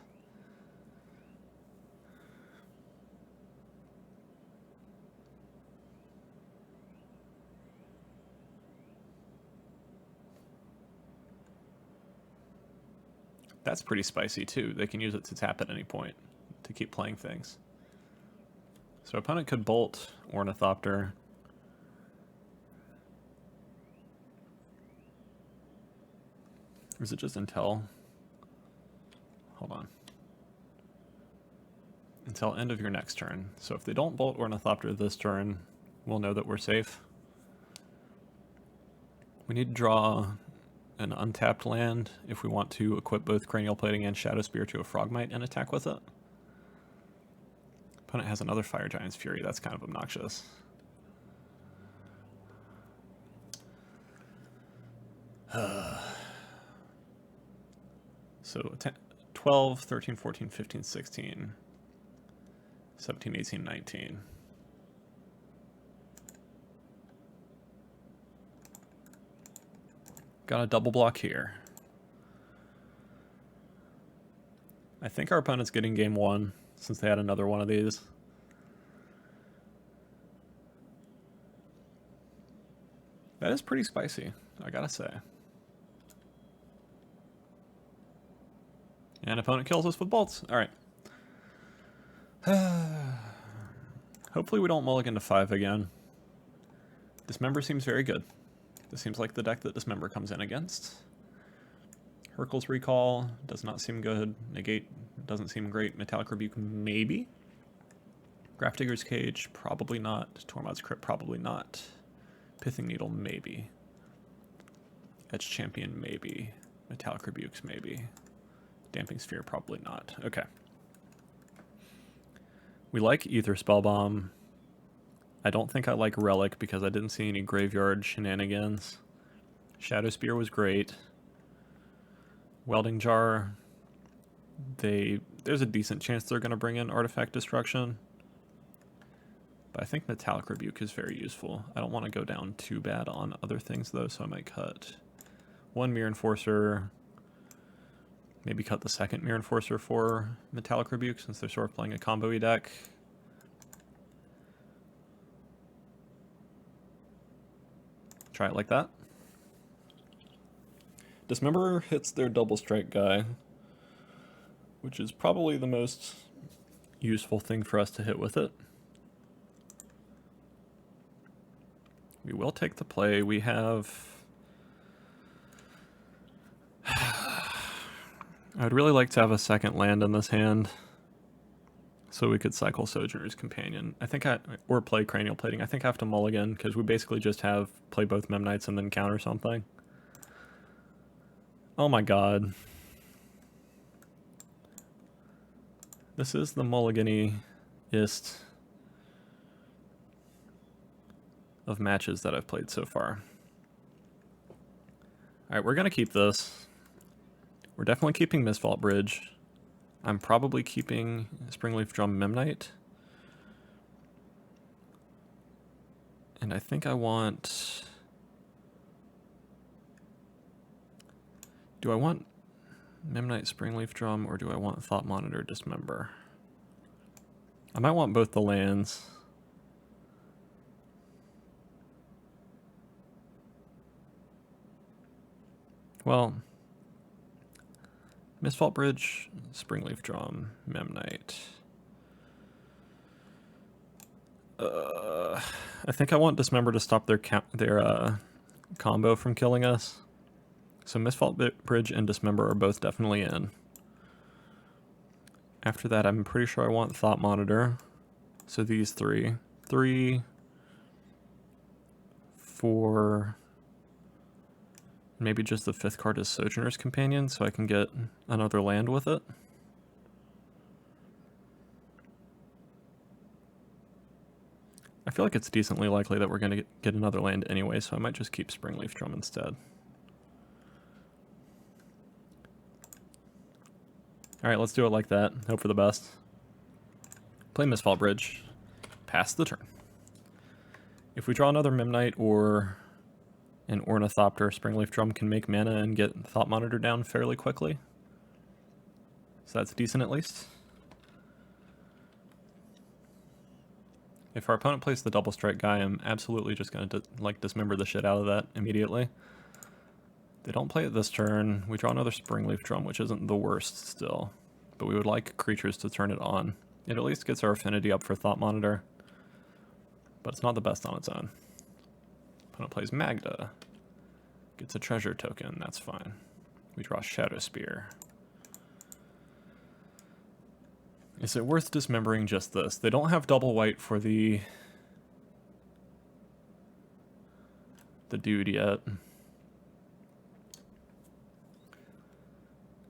Speaker 1: That's pretty spicy too. They can use it to tap at any point to keep playing things. So opponent could bolt Ornithopter. Or is it just until? Hold on. Until end of your next turn. So if they don't bolt Ornithopter this turn, we'll know that we're safe. We need to draw an untapped land if we want to equip both Cranial Plating and Shadow Spear to a Frogmite and attack with it. Opponent has another Fire Giant's Fury. That's kind of obnoxious. So 10, 12, 13, 14, 15, 16, 17, 18, 19. Got a double block here. I think our opponent's getting game 1 since they had another one of these. That is pretty spicy, I gotta say. And opponent kills us with bolts. Alright. Hopefully we don't mulligan to 5 again. Dismember seems very good. This seems like the deck that Dismember comes in against. Hurkyl's Recall does not seem good. Negate doesn't seem great. Metallic Rebuke, maybe. Grafdigger's Cage, probably not. Tormod's Crypt, probably not. Pithing Needle, maybe. Etch Champion, maybe. Metallic Rebukes, maybe. Damping Sphere, probably not. Okay. We like Ether Spellbomb. I don't think I like Relic because I didn't see any graveyard shenanigans. Shadow Spear was great. Welding Jar, there's a decent chance they're going to bring in Artifact Destruction. But I think Metallic Rebuke is very useful. I don't want to go down too bad on other things though, so I might cut one Mirror Enforcer. Maybe cut the second Mirror Enforcer for Metallic Rebuke since they're sort of playing a combo-y deck. Try it like that. Dismember hits their double strike guy, which is probably the most useful thing for us to hit with it. We will take the play. We have... I'd really like to have a second land in this hand so we could cycle Sojourner's Companion. Or play Cranial Plating. I think I have to mulligan because we basically just have play both Memnites and then counter something. Oh my god. This is the mulligan-iest of matches that I've played so far. Alright, we're gonna keep this. We're definitely keeping Mistvault Bridge. I'm probably keeping Springleaf Drum Memnite. And I think I want... Do I want Memnite Springleaf Drum or do I want Thought Monitor Dismember? I might want both the lands. Well, Mistvault Bridge, Springleaf Drum, Memnite. I think I want Dismember to stop their combo from killing us. So Mistvault Bridge and Dismember are both definitely in. After that, I'm pretty sure I want Thought Monitor. So these three. 3, 4... Maybe just the 5th card is Sojourner's Companion so I can get another land with it. I feel like it's decently likely that we're going to get another land anyway, so I might just keep Springleaf Drum instead. Alright, let's do it like that. Hope for the best. Play Mistvault Bridge. Pass the turn. If we draw another Memnite or an Ornithopter, Springleaf Drum can make mana and get Thought Monitor down fairly quickly. So that's decent at least. If our opponent plays the double strike guy, I'm absolutely just going to dismember the shit out of that immediately. They don't play it this turn. We draw another Springleaf Drum, which isn't the worst still. But we would like creatures to turn it on. It at least gets our affinity up for Thought Monitor. But it's not the best on its own. Opponent plays Magda. Gets a treasure token, that's fine. We draw Shadow Spear. Is it worth dismembering just this? They don't have double white for the dude yet.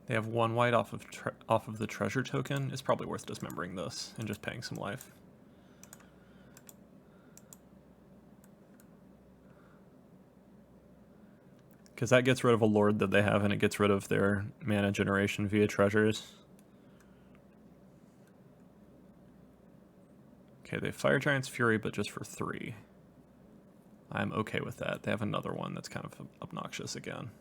Speaker 1: They have 1 white off of the treasure token. It's probably worth dismembering this and just paying some life. Because that gets rid of a Lord that they have, and it gets rid of their mana generation via treasures. Okay, they have Fire Giant's Fury, but just for 3. I'm okay with that. They have another one that's kind of obnoxious again.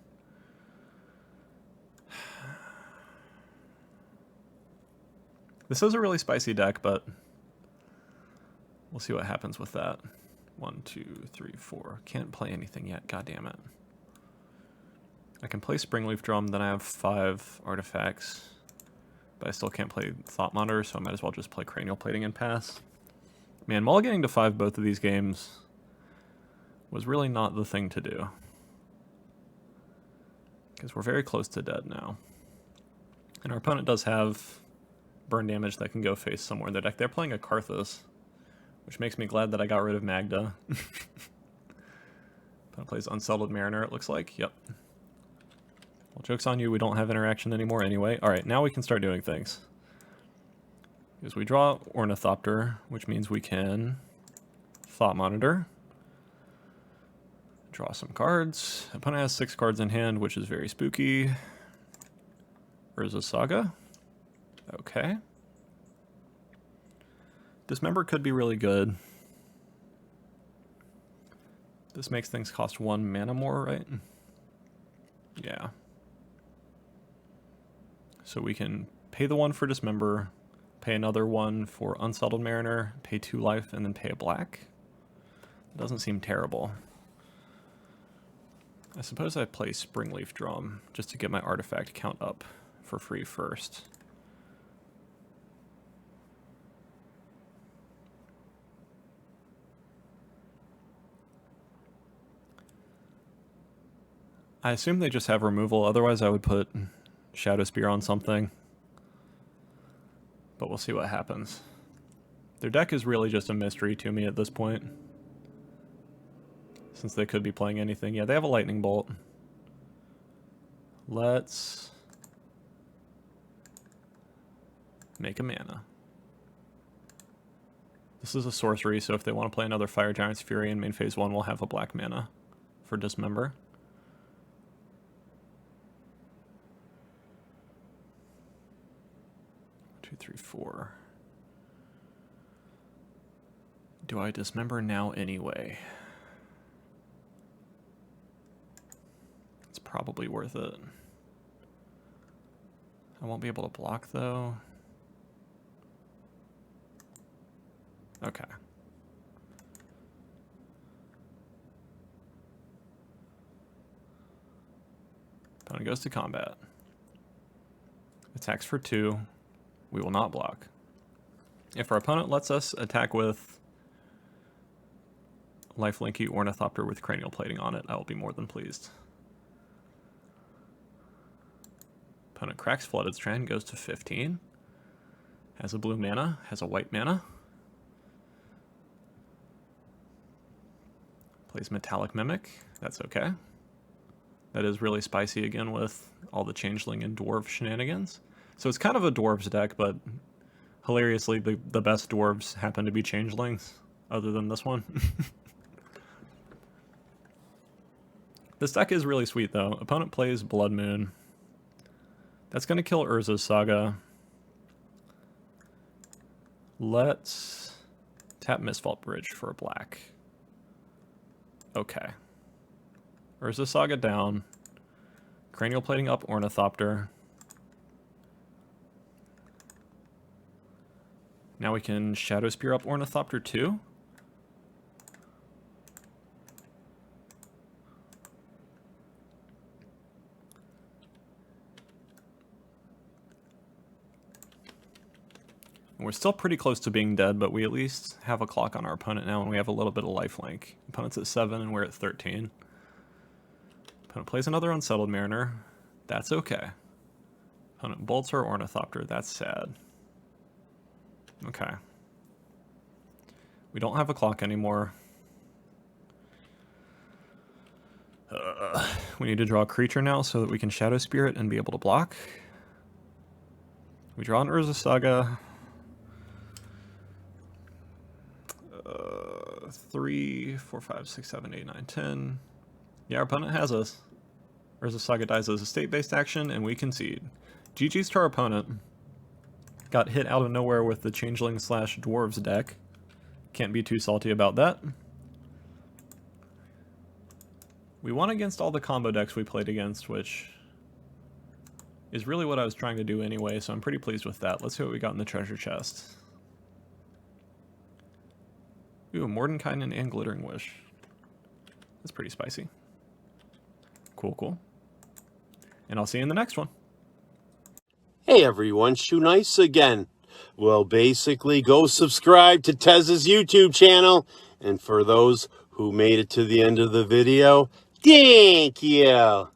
Speaker 1: This is a really spicy deck, but we'll see what happens with that. 1, 2, 3, 4. Can't play anything yet. God damn it. I can play Springleaf Drum, then I have 5 artifacts. But I still can't play Thought Monitor, so I might as well just play Cranial Plating and pass. Man, mulliganing to 5 both of these games was really not the thing to do. Because we're very close to dead now. And our opponent does have burn damage that can go face somewhere in their deck. They're playing a Karthus, which makes me glad that I got rid of Magda. Opponent plays Unsettled Mariner, it looks like. Yep. Well, joke's on you, we don't have interaction anymore anyway. Alright, now we can start doing things. Because we draw Ornithopter, which means we can Thought Monitor. Draw some cards. Opponent has 6 cards in hand, which is very spooky. Urza Saga. Okay. Dismember could be really good. This makes things cost 1 mana more, right? Yeah. So we can pay the 1 for Dismember, pay another 1 for Unsettled Mariner, pay 2 life, and then pay a black. It doesn't seem terrible. I suppose I play Springleaf Drum just to get my artifact count up for free first. I assume they just have removal, otherwise I would put Shadow Spear on something. But we'll see what happens. Their deck is really just a mystery to me at this point. Since they could be playing anything. Yeah, they have a Lightning Bolt. Let's make a mana. This is a sorcery, so if they want to play another Fire Giant's Fury in main phase 1, we'll have a black mana for Dismember. Two, three, 4. Do I Dismember now anyway? It's probably worth it. I won't be able to block though. Okay. Opponent goes to combat. Attacks for 2. We will not block. If our opponent lets us attack with Lifelinky Ornithopter with Cranial Plating on it, I will be more than pleased. Opponent cracks Flooded Strand, goes to 15. Has a blue mana, has a white mana. Plays Metallic Mimic, that's okay. That is really spicy again with all the Changeling and Dwarf shenanigans. So it's kind of a Dwarves deck, but hilariously the best Dwarves happen to be Changelings, other than this one. This deck is really sweet though. Opponent plays Blood Moon. That's going to kill Urza's Saga. Let's tap Mistvault Bridge for a black. Okay. Urza Saga down. Cranial Plating up Ornithopter. Now we can Shadow Spear up Ornithopter too. We're still pretty close to being dead, but we at least have a clock on our opponent now, and we have a little bit of lifelink. Opponent's at 7, and we're at 13. Opponent plays another Unsettled Mariner. That's okay. Opponent bolts our Ornithopter. That's sad. Okay. We don't have a clock anymore. We need to draw a creature now so that we can Shadow Spirit and be able to block. We draw an Urza Saga. 3, 4, 5, 6, 7, 8, 9, 10. Yeah, our opponent has us. Urza Saga dies as a state-based action, and we concede. GG's to our opponent. Got hit out of nowhere with the Changelings / Dwarves deck. Can't be too salty about that. We won against all the combo decks we played against, which is really what I was trying to do anyway, so I'm pretty pleased with that. Let's see what we got in the treasure chest. Ooh, Mordenkainen and Glittering Wish. That's pretty spicy. Cool, cool. And I'll see you in the next one.
Speaker 2: Hey everyone, Shoe Nice again. Well, basically, go subscribe to Tezzey's YouTube channel. And for those who made it to the end of the video, thank you.